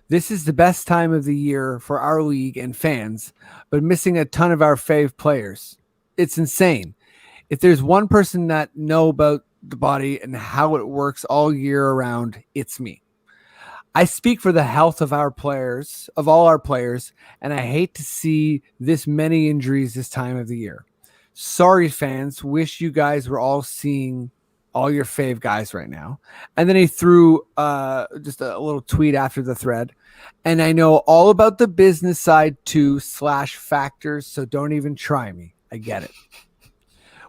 This is the best time of the year for our league and fans, but missing a ton of our fave players. It's insane. If there's one person that know about the body and how it works all year around, it's me. I speak for the health of our players, of all our players, and I hate to see this many injuries this time of the year. Sorry, fans. Wish you guys were all seeing all your fave guys right now. And then he threw just a little tweet after the thread. And I know all about the business side too, /factors, so don't even try me. I get it.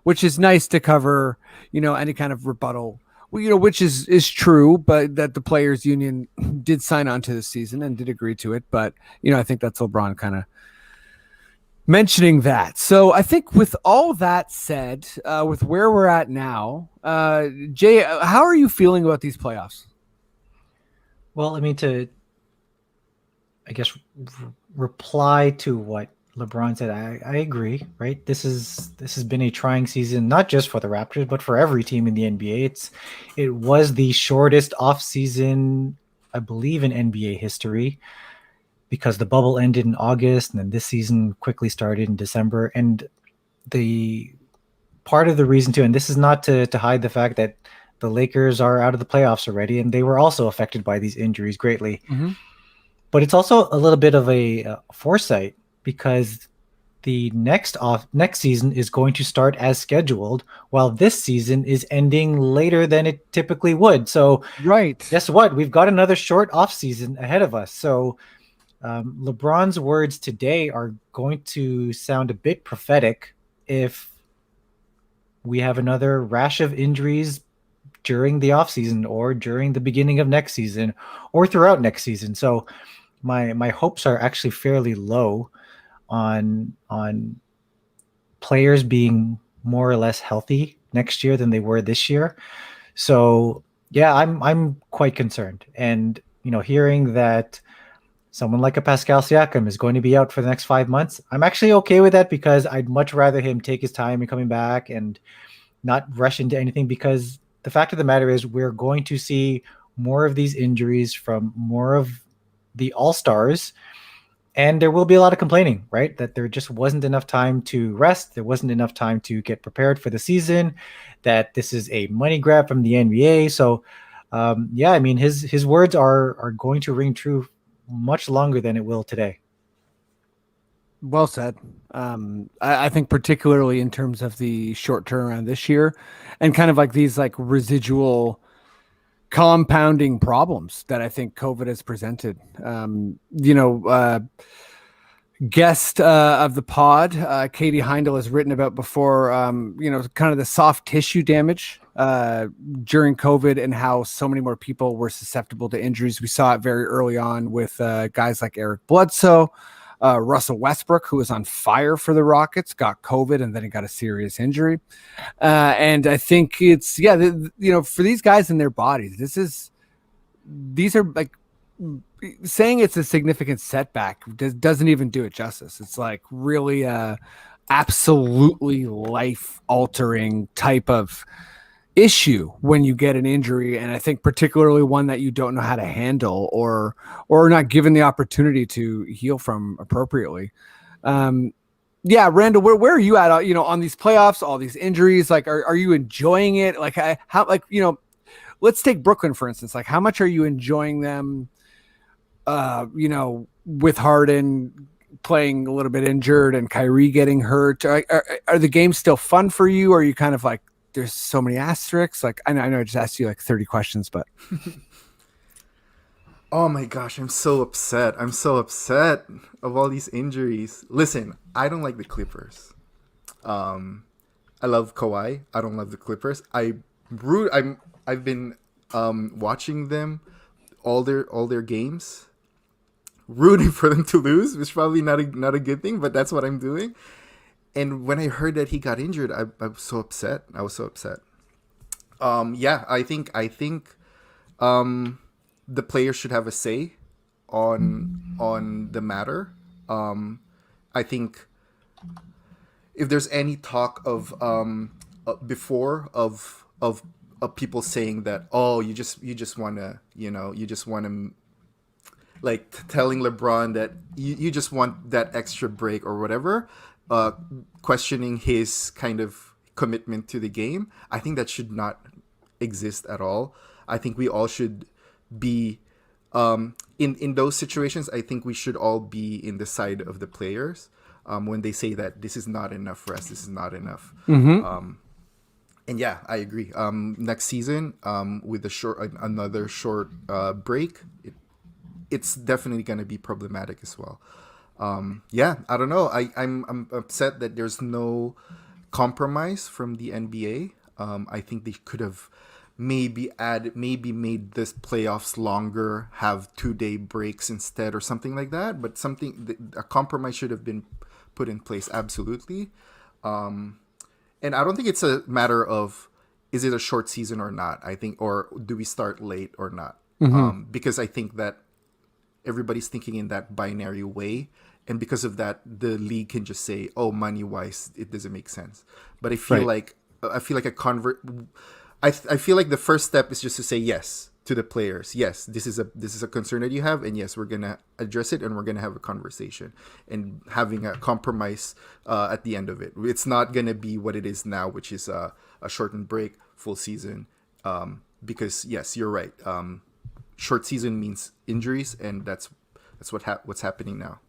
Which is nice to cover, any kind of rebuttal. Well, which is true, but that the players union did sign on to this season and did agree to it. But, I think that's LeBron kind of mentioning that. So I think with all that said, with where we're at now, Jay, how are you feeling about these playoffs? Well, I mean, reply to what LeBron said, I agree, right? This has been a trying season, not just for the Raptors, but for every team in the NBA. It was the shortest offseason, I believe, in NBA history, because the bubble ended in August and then this season quickly started in December. And the part of the reason too, and this is not to hide the fact that the Lakers are out of the playoffs already, and they were also affected by these injuries greatly. Mm-hmm. But it's also a little bit of a foresight, because the next season is going to start as scheduled, while this season is ending later than it typically would. So, right, guess what? We've got another short off season ahead of us. So, LeBron's words today are going to sound a bit prophetic if we have another rash of injuries during the off season or during the beginning of next season or throughout next season. So, my hopes are actually fairly low on players being more or less healthy next year than they were this year. So yeah, I'm quite concerned. And hearing that someone like a Pascal Siakam is going to be out for the next 5 months, I'm actually okay with that, because I'd much rather him take his time in coming back and not rush into anything, because the fact of the matter is we're going to see more of these injuries from more of the all-stars, and there will be a lot of complaining, right? That there just wasn't enough time to rest. There wasn't enough time to get prepared for the season, that this is a money grab from the NBA. So yeah, I mean, his words are going to ring true much longer than it will today. Well said. I think particularly in terms of the short turnaround this year, and kind of like these like residual compounding problems that I think COVID has presented. Guest of the pod, Katie Heindel, has written about before, kind of the soft tissue damage during COVID and how so many more people were susceptible to injuries. We saw it very early on with guys like Eric Bledsoe, Russell Westbrook, who was on fire for the Rockets, got COVID and then he got a serious injury. And I think it's, for these guys in their bodies, these are like, saying it's a significant setback doesn't even do it justice. It's like really absolutely life altering type of issue when you get an injury, and I think particularly one that you don't know how to handle or not given the opportunity to heal from appropriately. Randall, where are you at on these playoffs, all these injuries? Like are you enjoying it? Like let's take Brooklyn for instance. Like how much are you enjoying them with Harden playing a little bit injured and Kyrie getting hurt? Are the games still fun for you? Or are you kind of like, there's so many asterisks? Like, I know I just asked you like 30 questions, but. Oh my gosh, I'm so upset. I'm so upset of all these injuries. Listen, I don't like the Clippers. I love Kawhi. I don't love the Clippers. I've been watching them all their games, rooting for them to lose, which is probably not a good thing, but that's what I'm doing. And when I heard that he got injured, I was so upset. I was so upset. I think the players should have a say on the matter. I think if there's any talk of before of people saying that, oh, you just want to like telling LeBron that you just want that extra break or whatever, questioning his kind of commitment to the game. I think that should not exist at all. I think we all should be in those situations. I think we should all be in the side of the players when they say that this is not enough rest, this is not enough. Mm-hmm. And yeah, I agree. Next season, with another short break, it's definitely going to be problematic as well. I don't know. I'm upset that there's no compromise from the NBA. I think they could have maybe made this playoffs longer, have 2-day breaks instead or something like that. But a compromise should have been put in place. Absolutely. And I don't think it's a matter of, is it a short season or not? I think, or do we start late or not? Mm-hmm. Because I think that everybody's thinking in that binary way. And because of that, the league can just say, oh, money wise, it doesn't make sense. But I feel like I feel like the first step is just to say yes to the players. Yes, this is a concern that you have, and yes, we're gonna address it, and we're gonna have a conversation and having a compromise at the end of it. It's not gonna be what it is now, which is a shortened break, full season. Because yes, you're right. Short season means injuries, and that's what's happening now.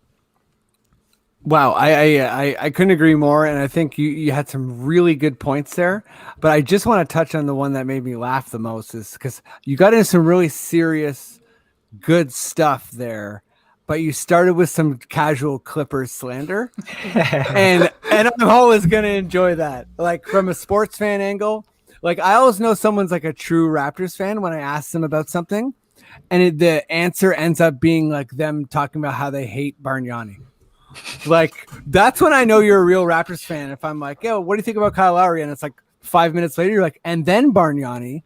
Wow, I couldn't agree more, and I think you had some really good points there. But I just want to touch on the one that made me laugh the most, is because you got into some really serious, good stuff there, but you started with some casual Clippers slander, and I'm always gonna enjoy that. Like from a sports fan angle, like I always know someone's like a true Raptors fan when I ask them about something. and the answer ends up being like them talking about how they hate Bargnani. Like, that's when I know you're a real Raptors fan. If I'm like, yo, what do you think about Kyle Lowry? And it's like 5 minutes later, you're like, and then Bargnani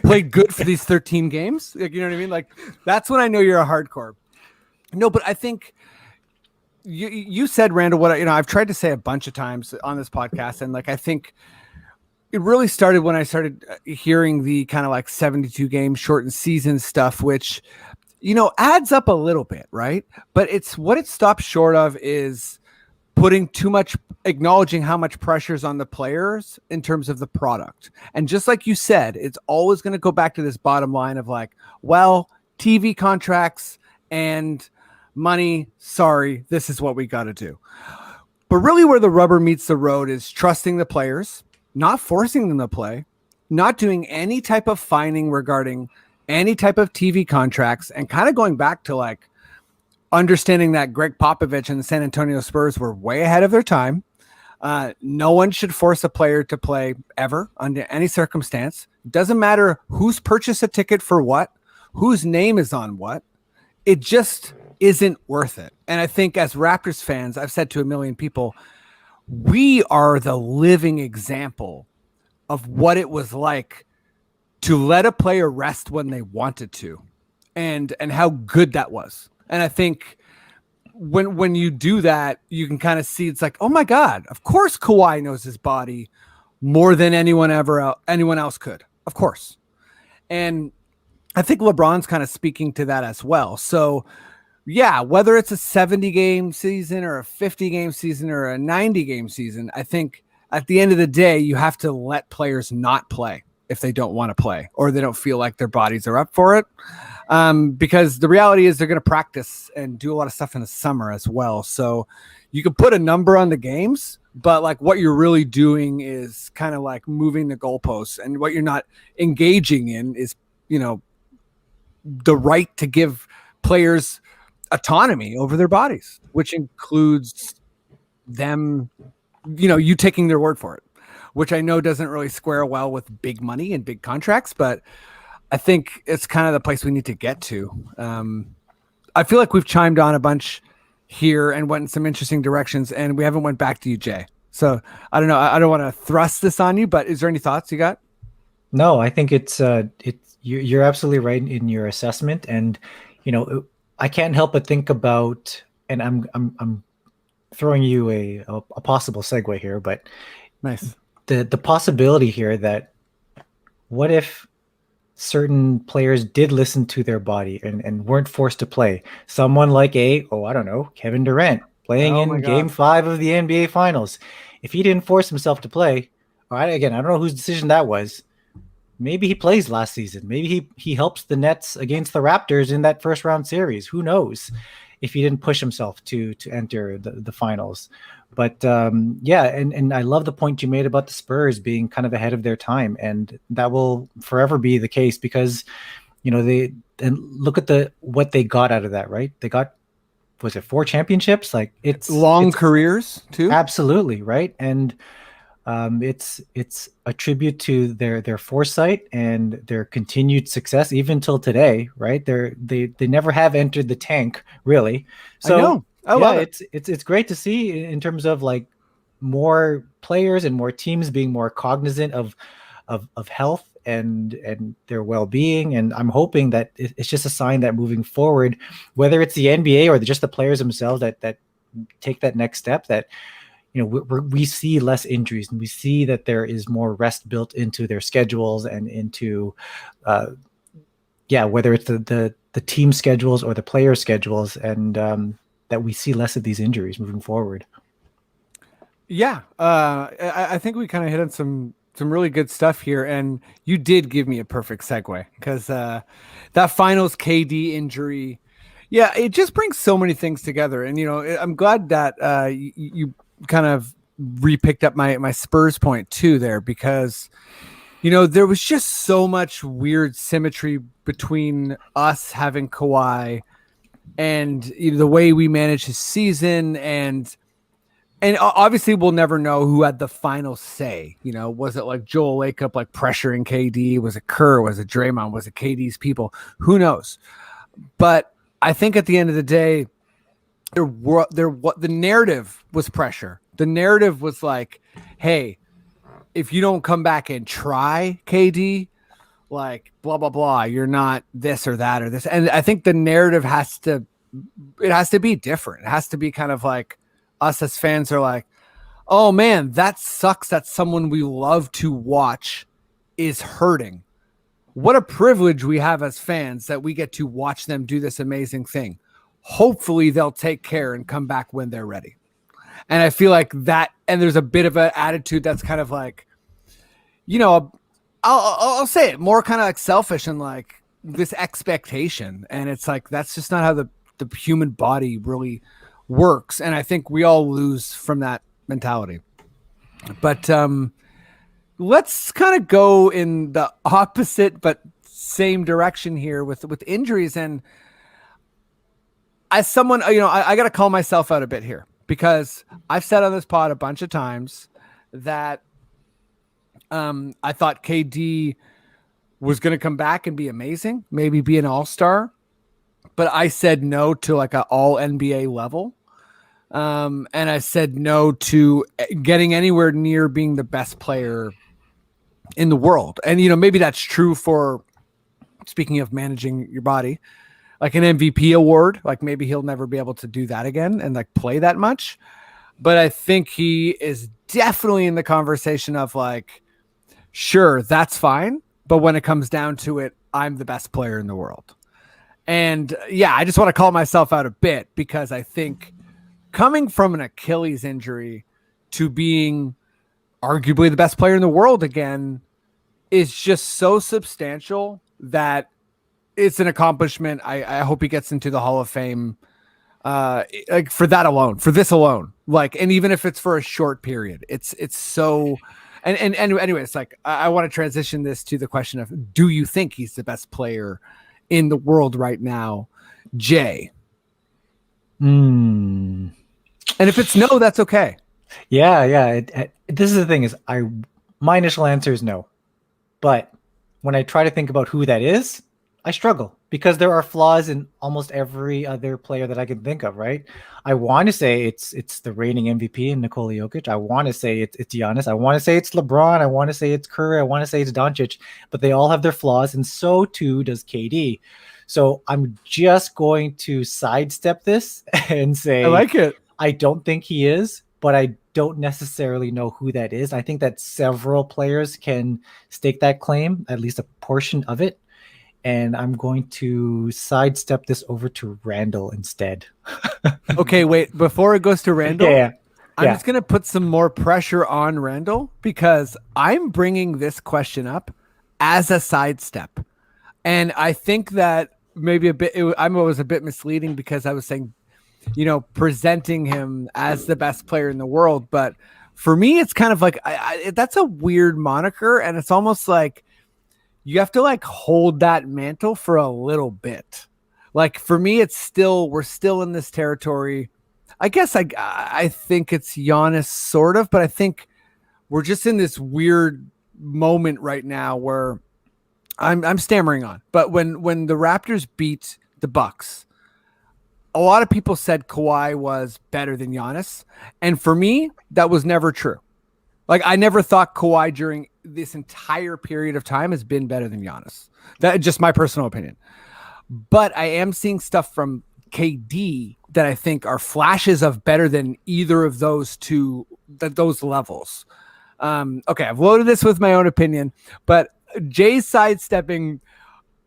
played good for these 13 games. Like, you know what I mean? Like, that's when I know you're a hardcore. No, but I think you said, Randall, what I've tried to say a bunch of times on this podcast, and like I think it really started when I started hearing the kind of like 72 game shortened season stuff, which adds up a little bit, right? But it's what it stops short of is putting too much, acknowledging how much pressure's on the players in terms of the product. And just like you said, it's always going to go back to this bottom line of like, well, TV contracts and money, sorry, this is what we got to do. But really where the rubber meets the road is trusting the players, not forcing them to play, not doing any type of fining regarding any type of TV contracts, and kind of going back to like understanding that Greg Popovich and the San Antonio Spurs were way ahead of their time. No one should force a player to play ever under any circumstance. Doesn't matter who's purchased a ticket for what, whose name is on what. It just isn't worth it. And I think as Raptors fans, I've said to a million people, we are the living example of what it was like to let a player rest when they wanted to, and how good that was. And I think when you do that, you can kind of see it's like, oh my God, of course Kawhi knows his body more than anyone else could. Of course. And I think LeBron's kind of speaking to that as well. So yeah, whether it's a 70 game season or a 50 game season or a 90 game season, I think at the end of the day, you have to let players not play if they don't want to play or they don't feel like their bodies are up for it. Because the reality is they're going to practice and do a lot of stuff in the summer as well. So you can put a number on the games, but like what you're really doing is kind of like moving the goalposts, and what you're not engaging in is, the right to give players autonomy over their bodies, which includes them, you taking their word for it, which I know doesn't really square well with big money and big contracts, but I think it's kind of the place we need to get to. I feel like we've chimed on a bunch here and went in some interesting directions, and we haven't went back to you, Jay. So I don't know. I don't want to thrust this on you, but is there any thoughts you got? No, I think you're absolutely right in your assessment. And, I can't help but think about, and I'm throwing you a possible segue here, but nice. The possibility here that what if certain players did listen to their body and weren't forced to play? Someone like Kevin Durant playing in Game 5 of the NBA Finals. If he didn't force himself to play, all right, again, I don't know whose decision that was. Maybe he plays last season. Maybe he helps the Nets against the Raptors in that first round series. Who knows if he didn't push himself to enter the finals. But and I love the point you made about the Spurs being kind of ahead of their time. And that will forever be the case because, they look at what they got out of that, right? They got, was it 4 championships? Like it's careers too. Absolutely. Right. And it's a tribute to their foresight and their continued success even till today, right? They never have entered the tank really. So I know. I love it. It's great to see in terms of like more players and more teams being more cognizant of health and their well-being. And I'm hoping that it's just a sign that moving forward, whether it's the NBA or just the players themselves that take that next step, that we see less injuries and we see that there is more rest built into their schedules and into, whether it's the team schedules or the player schedules, and that we see less of these injuries moving forward. Yeah. I think we kind of hit on some really good stuff here, and you did give me a perfect segue because that finals KD injury, it just brings so many things together. And, I'm glad that you kind of re-picked up my Spurs point too there, because there was just so much weird symmetry between us having Kawhi and the way we managed his season, and obviously we'll never know who had the final say. Was it like Joel Lacob like pressuring KD? Was it Kerr? Was it Draymond? Was it KD's people? Who knows? But I think at the end of the day, the narrative was pressure. The narrative was like, hey, if you don't come back and try, KD, like blah blah blah, you're not this or that or this. And I think the narrative has to be different. It has to be kind of like us as fans are like, oh man, that sucks that someone we love to watch is hurting. What a privilege we have as fans that we get to watch them do this amazing thing. Hopefully they'll take care and come back when they're ready. And I feel like that, and there's a bit of an attitude that's kind of like, I'll say it more kind of like selfish and like this expectation. And it's like, that's just not how the human body really works. And I think we all lose from that mentality. But let's kind of go in the opposite, but same direction here with injuries. And as someone, I got to call myself out a bit here because I've said on this pod a bunch of times that I thought KD was going to come back and be amazing, maybe be an all-star, but I said no to like an all NBA level. And I said no to getting anywhere near being the best player in the world. And, maybe that's true for, speaking of managing your body, like an MVP award, like maybe he'll never be able to do that again and like play that much. But I think he is definitely in the conversation of like, sure, that's fine. But when it comes down to it, I'm the best player in the world. And yeah, I just want to call myself out a bit because I think coming from an Achilles injury to being arguably the best player in the world again is just so substantial that it's an accomplishment. I hope he gets into the Hall of Fame like for that alone, for this alone. Like, and even if it's for a short period, it's so. And anyway, it's like I want to transition this to the question of: do you think he's the best player in the world right now, Jay? And if it's no, that's okay. Yeah. This is the thing: my initial answer is no, but when I try to think about who that is, I struggle because there are flaws in almost every other player that I can think of, right? I want to say it's the reigning MVP in Nikola Jokic. I want to say it's Giannis. I want to say it's LeBron. I want to say it's Curry. I want to say it's Doncic, but they all have their flaws, and so too does KD. So I'm just going to sidestep this and say I like it. I don't think he is, but I don't necessarily know who that is. I think that several players can stake that claim, at least a portion of it. And I'm going to sidestep this over to Randl instead. Okay, wait. Before it goes to Randl, Yeah. I'm just going to put some more pressure on Randl because I'm bringing this question up as a sidestep. And I think that maybe I was a bit misleading because I was saying, presenting him as the best player in the world. But for me, it's kind of like, that's a weird moniker. And it's almost like, you have to like hold that mantle for a little bit. Like for me, we're still in this territory. I guess I think it's Giannis sort of, but I think we're just in this weird moment right now where I'm stammering on. But when the Raptors beat the Bucks, a lot of people said Kawhi was better than Giannis. And for me, that was never true. Like I never thought Kawhi during this entire period of time has been better than Giannis. That's just my personal opinion. But I am seeing stuff from KD that I think are flashes of better than either of those two, those levels. Okay, I've loaded this with my own opinion, but Jay's sidestepping.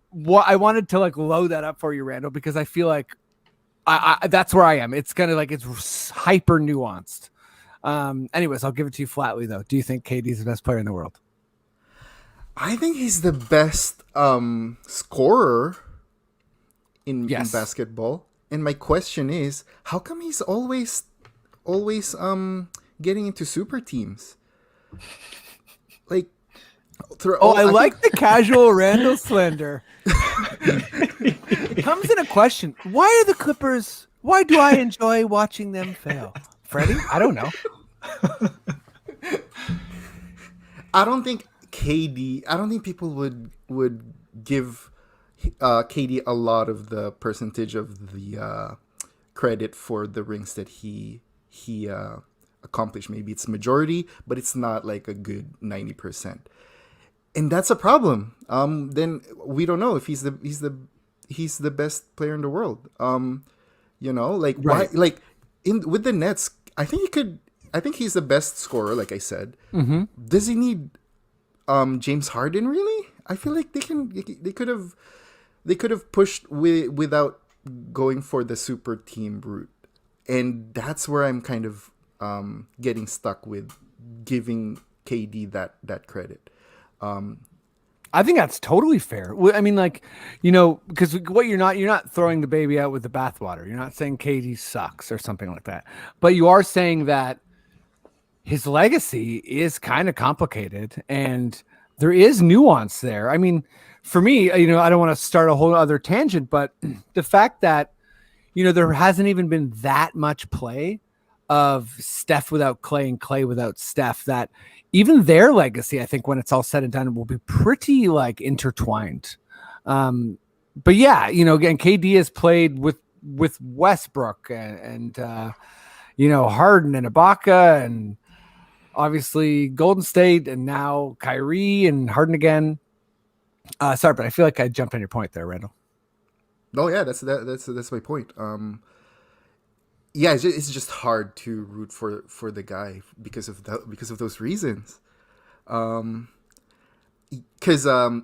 What I wanted to like load that up for you, Randl, because I feel like I that's where I am. It's kind of like it's hyper nuanced. Anyways, I'll give it to you flatly though. Do you think KD's the best player in the world? I think he's the best scorer in basketball. And my question is, how come he's always getting into super teams? Like, I like the casual Randl slander. Comes in a question. Why do I enjoy watching them fail? Freddie? I don't know. I don't think people would give KD a lot of the percentage of the credit for the rings that he accomplished. Maybe it's majority, but it's not like a good 90%. And that's a problem. Then we don't know if he's the best player in the world. Like right. why? Like with the Nets, I think he's the best scorer. Like I said, does he need James Harden really? I feel like they could have pushed without going for the super team route, and that's where I'm kind of getting stuck with giving KD that credit. I think that's totally fair. I mean, like, because what you're not throwing the baby out with the bathwater. You're not saying KD sucks or something like that, but you are saying that his legacy is kind of complicated and there is nuance there. I mean, for me, I don't want to start a whole other tangent, but the fact that, there hasn't even been that much play of Steph without Clay and Clay without Steph, that even their legacy, I think when it's all said and done, will be pretty like intertwined. But yeah, again, KD has played with Westbrook and Harden and Ibaka and obviously Golden State and now Kyrie and Harden again. Sorry, but I feel like I jumped on your point there, Randall. Oh yeah, that's my point. Yeah, it's just hard to root for the guy because of those reasons. Because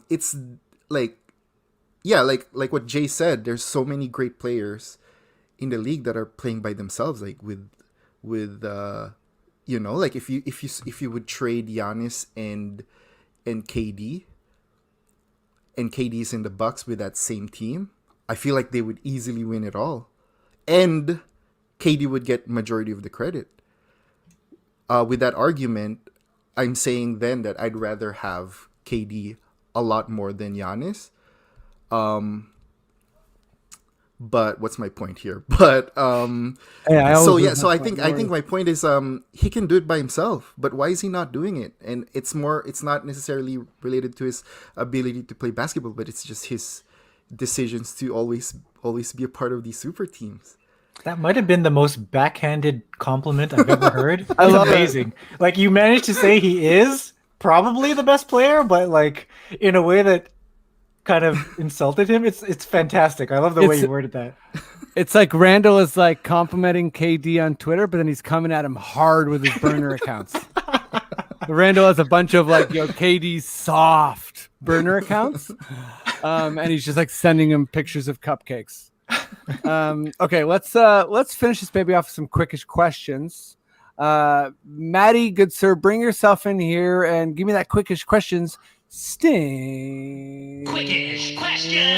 it's like, yeah, like what Jay said. There's so many great players in the league that are playing by themselves. Like with like if you would trade Giannis and KD, and KD's in the Bucks with that same team, I feel like they would easily win it all, and KD would get majority of the credit. With that argument, I'm saying then that I'd rather have KD a lot more than Giannis. But what's my point here? But so I think my point is he can do it by himself, but why is he not doing it? And it's not necessarily related to his ability to play basketball, but it's just his decisions to always be a part of these super teams. That might have been the most backhanded compliment I've ever heard. That's amazing. Like, you managed to say he is probably the best player, but like in a way that kind of insulted him. It's fantastic. I love the way you worded that. It's like Randall is like complimenting KD on Twitter, but then he's coming at him hard with his burner accounts. Randall has a bunch of like, KD soft burner accounts. And he's just like sending him pictures of cupcakes. Okay, let's finish this baby off with some quickish questions. Maddie, good sir, bring yourself in here and give me that quickish questions sting. Quickish question.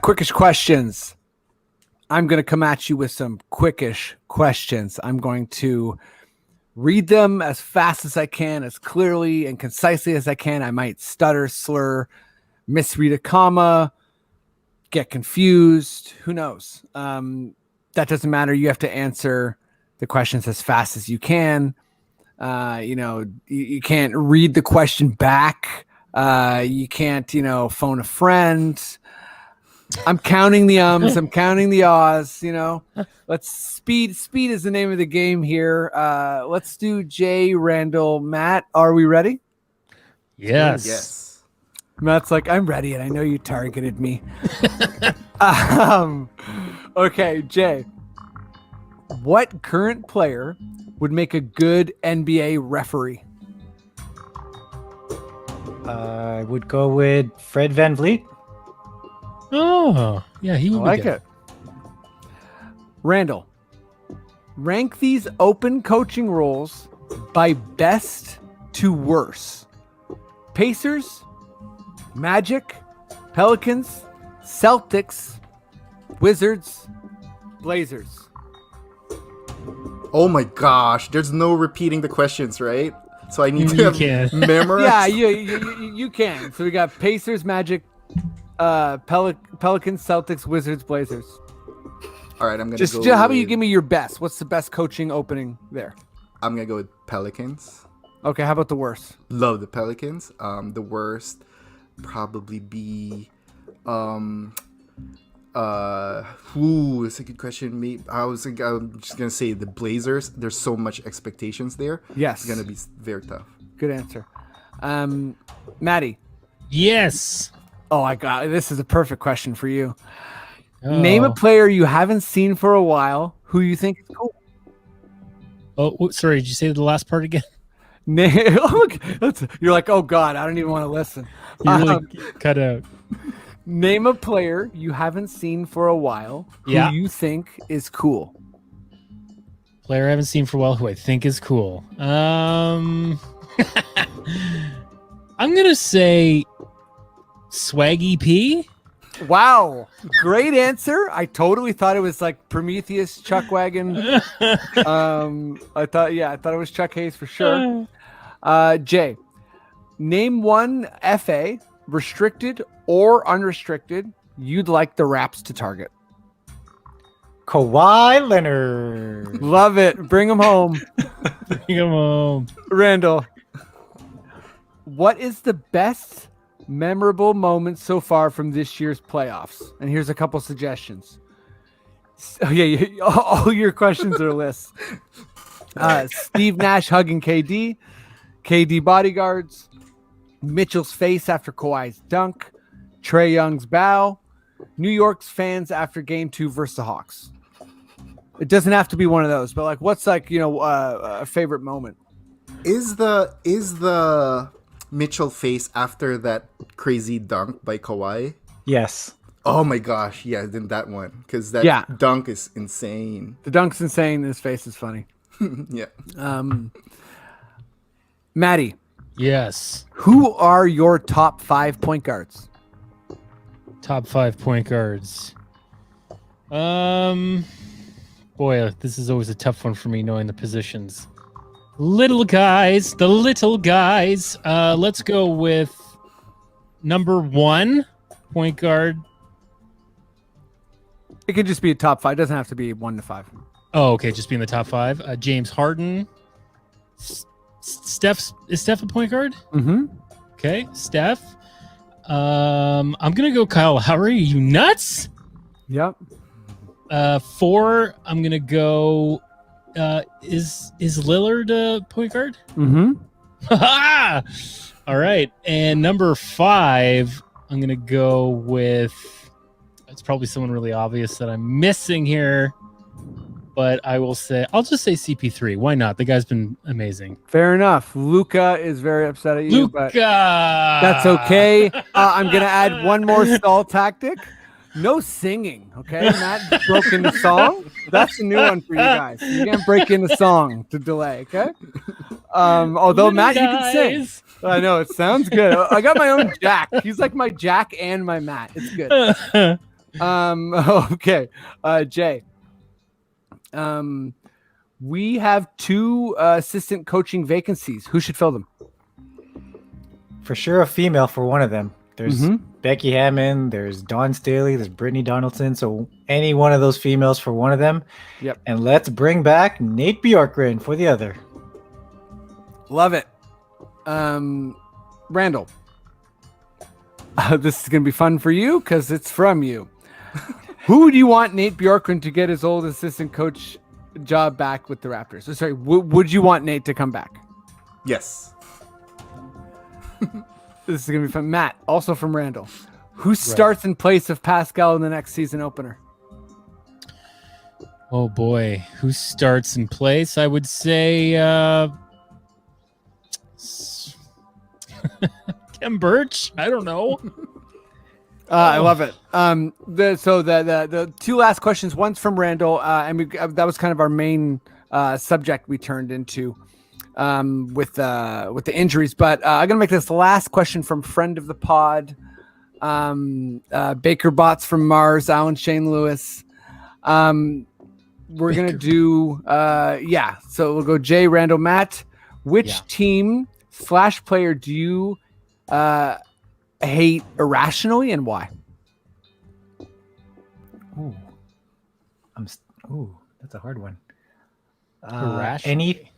Quickish questions. I'm going to come at you with some quickish questions. I'm going to read them as fast as I can, as clearly and concisely as I can. I might stutter, slur, misread a comma, get confused. Who knows? That doesn't matter. You have to answer the questions as fast as you can. You can't read the question back. You can't, phone a friend. I'm counting the ums. I'm counting the ahs. Let's speed is the name of the game here. Let's do Jay, Randall, Matt. Are we ready? Yes. Yes. Matt's like, I'm ready, and I know you targeted me. Okay, Jay. What current player would make a good NBA referee? I would go with Fred VanVleet. Oh, yeah, he would I like it. Randall, rank these open coaching roles by best to worst. Pacers, Magic, Pelicans, Celtics, Wizards, Blazers. Oh my gosh, there's no repeating the questions, right? So I need to You have can. Yeah, memorized. you can. So we got Pacers, Magic, Pelicans, Celtics, Wizards, Blazers. All right, I'm gonna Just go. how about you with- give me your best? What's the best coaching opening there? I'm gonna go with Pelicans. Okay, how about the worst? Love the Pelicans. The worst probably be it's a good question. I'm just gonna say the Blazers. There's so much expectations there. Yes. It's gonna be very tough. Good answer. Maddie. Yes. Oh, I got this is a perfect question for you. Name a Oh. player you haven't seen for a while who you think is cool. Oh, sorry. Did you say the last part again? You're like, oh God, I don't even want to listen. You really cut out. Name a player you haven't seen for a while who Yeah. you think is cool. Player I haven't seen for a while who I think is cool. I'm gonna say Swaggy P. Wow, great answer. I totally thought it was like Prometheus, Chuck Wagon. I thought it was Chuck Hayes for sure. Jay, name one FA, restricted or unrestricted, you'd like the Raps to target. Kawhi Leonard. Love it. Bring him home. Come on. Randall, what is the best memorable moment so far from this year's playoffs? And here's a couple suggestions. All your questions are lists. Steve Nash hugging KD, KD bodyguards, Mitchell's face after Kawhi's dunk, Trae Young's bow, New York's fans after Game 2 versus the Hawks. It doesn't have to be one of those, but like, what's like a favorite moment? Is the Mitchell face after that crazy dunk by Kawhi? Yes. Oh my gosh, yeah, then that one, because that dunk is insane. The dunk's insane. His face is funny. Yeah. Maddie, Yes. who are your top 5 point guards? Top 5 point guards. Boy, this is always a tough one for me knowing the positions. The little guys. Let's go with number 1 point guard. It could just be a top 5. It doesn't have to be 1 to 5. Oh, okay, just be in the top 5. James Harden. Is Steph a point guard? Mm-hmm. Okay, Steph. I'm gonna go Kyle Lowry. You nuts? Yep. 4. I'm gonna go. Is Lillard a point guard? Mm-hmm. All right, and number 5. I'm gonna go with. It's probably someone really obvious that I'm missing here, but I'll just say CP3. Why not? The guy's been amazing. Fair enough. Luca is very upset at you, but Luka. that's okay. I'm gonna add one more stall tactic. No singing, okay? Matt broke in the song. That's a new one for you guys. You can't break in the song to delay, okay? Although Little Matt, you can sing. guys. I know it sounds good. I got my own Jack. He's like my Jack and my Matt. It's good. Okay. Jay. We have 2 assistant coaching vacancies. Who should fill them? For sure a female for one of them. There's Mhm. Becky Hammond, there's Dawn Staley, there's Brittany Donaldson. So any one of those females for one of them. Yep. And let's bring back Nate Bjorkgren for the other. Love it. Randall. This is going to be fun for you because it's from you. Who would you want Nate Bjorkgren to get his old assistant coach job back with the Raptors? Oh, sorry, would you want Nate to come back? Yes. This is going to be fun. Matt, also from Randall. Who starts in place of Pascal in the next season opener? Oh boy, who starts in place? I would say Kem Birch. I don't know. I love it. The 2 last questions. One's from Randall, and that was kind of our main subject we turned into with the injuries. But I'm gonna make this last question from friend of the pod, Baker Bots from Mars, Alan Shane Lewis. We're gonna do So we'll go Jay, Randall, Matt. Which Yeah. team / player do you hate irrationally, and why? Ooh, that's a hard one. Irrationally.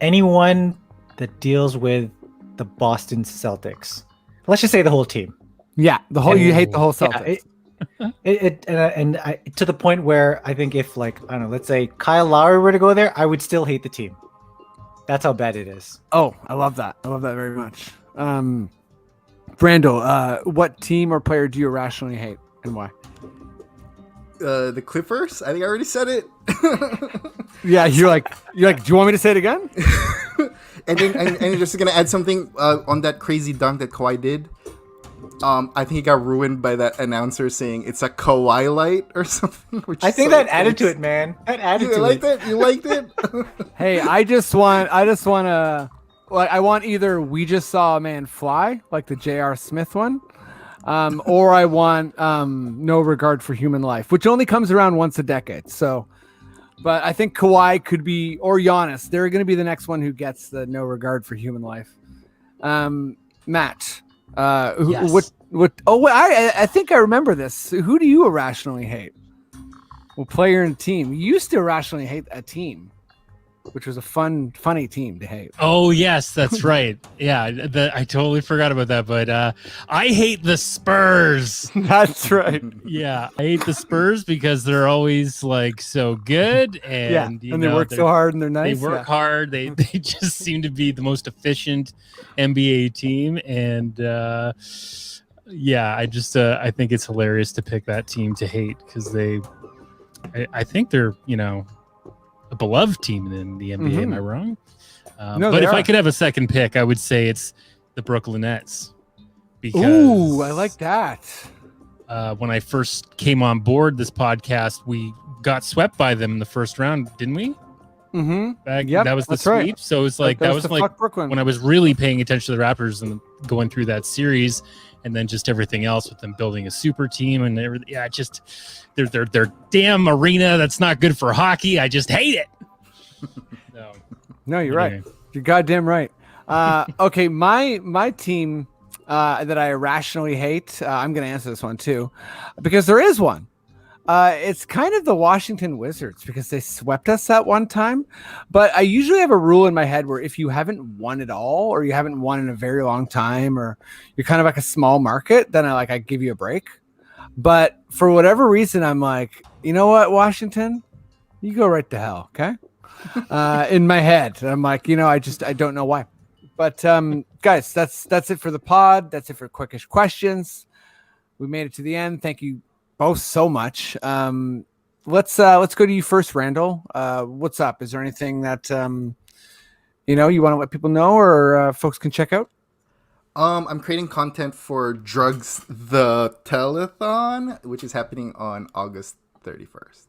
Anyone that deals with the Boston Celtics. Let's just say the whole team. Yeah, you hate the whole Celtics. To the point where I think if, like, I don't know, let's say Kyle Lowry were to go there, I would still hate the team. That's how bad it is. Oh, I love that. I love that very much. Randl, what team or player do you irrationally hate, and why? The Clippers. I think I already said it. Yeah, you're like, do you want me to say it again? And then and just gonna add something on that crazy dunk that Kawhi did. I think he got ruined by that announcer saying it's a Kawhi light or something. I think that added to it, man. That added to it. You liked it? You liked it? Hey, I want either we just saw a man fly, like the J.R. Smith one, or I want no regard for human life, which only comes around once a decade. So, but I think Kawhi could be, or Giannis, they're going to be the next one who gets the no regard for human life. Matt, Yes. what? Oh, I think I remember this. Who do you irrationally hate? Well, player in a team. You used to irrationally hate a team, which was a funny team to hate. Oh yes, that's right. Yeah, I totally forgot about that. But I hate the Spurs. That's right. Yeah, I hate the Spurs because they're always like so good, and And they work so hard and they're nice. They work hard. They just seem to be the most efficient NBA team, and I think it's hilarious to pick that team to hate because I think they're a beloved team in the NBA. Am I wrong? No, but if are. I could have a second pick, I would say it's the Brooklyn Nets. Because Ooh, I like that. when I first came on board this podcast, we got swept by them in the first round, didn't we? Mm-hmm. That was the that's right. sweep. So it's like that was the like fuck Brooklyn. when I was really paying attention to the Raptors and going through that series, and then just everything else with them building a super team and everything. Yeah, just their damn arena that's not good for hockey. I just hate it. No, you're right. You're goddamn right. Okay, my team that I irrationally hate. I'm going to answer this one too, because there is one. It's kind of the Washington Wizards because they swept us that one time. But I usually have a rule in my head where if you haven't won at all, or you haven't won in a very long time, or you're kind of like a small market, then I give you a break. But for whatever reason, I'm like, you know what, Washington, you go right to hell, okay? In my head, I'm like, I don't know why. But guys, that's it for the pod. That's it for Quickish questions. We made it to the end. Thank you both so much. Let's go to you first, Randl. What's up? Is there anything that you want to let people know or folks can check out? I'm creating content for Drugs the Telethon, which is happening on August 31st.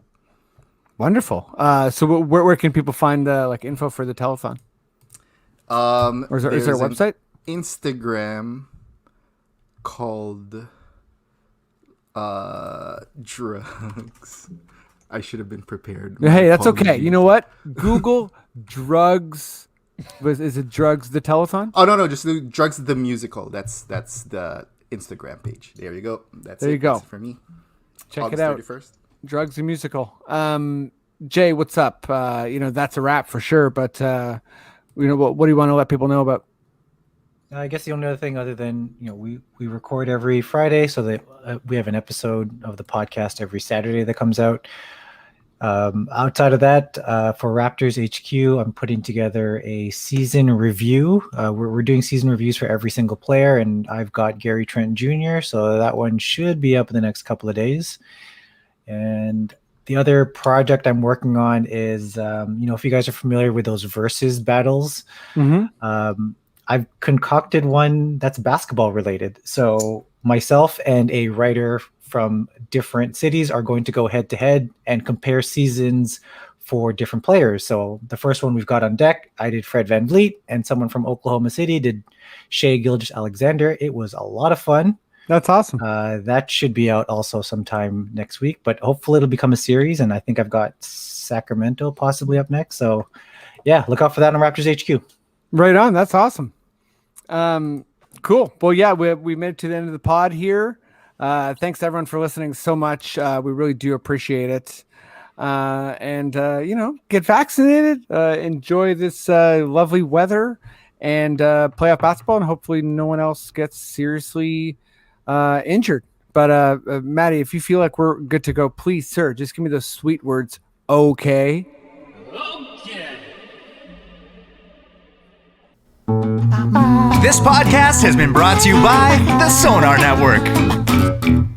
Wonderful. So where can people find info for the telethon? Or is there a website? Instagram called Drugs. I should have been prepared. Hey, that's okay. You know what? Google Drugs. Is it Drugs the Telethon? Oh no, just do Drugs the Musical. That's the Instagram page. There you go. There you go. That's it for me. Check August it out. 31st. Drugs the Musical. Jay, what's up? That's a wrap for sure. But what do you want to let people know about? I guess the only other thing, other than we record every Friday, so that we have an episode of the podcast every Saturday that comes out. Outside of that, for Raptors HQ, I'm putting together a season review. We're doing season reviews for every single player, and I've got Gary Trent Jr., so that one should be up in the next couple of days. And the other project I'm working on is, if you guys are familiar with those versus battles, I've concocted one that's basketball related. So myself and a writer from different cities are going to go head to head and compare seasons for different players. So the first one we've got on deck, I did Fred VanVleet, and someone from Oklahoma City did Shai Gilgeous-Alexander. It was a lot of fun. That's awesome. That should be out also sometime next week, but hopefully it'll become a series. And I think I've got Sacramento possibly up next. So yeah, look out for that on Raptors HQ. Right on. That's awesome. Cool. Well, yeah, we made it to the end of the pod here. Thanks everyone for listening so much. We really do appreciate it. And get vaccinated, enjoy this lovely weather, and playoff basketball, and hopefully no one else gets seriously injured. But Maddie, if you feel like we're good to go, please, sir, just give me those sweet words. Okay. This podcast has been brought to you by the Sonar Network.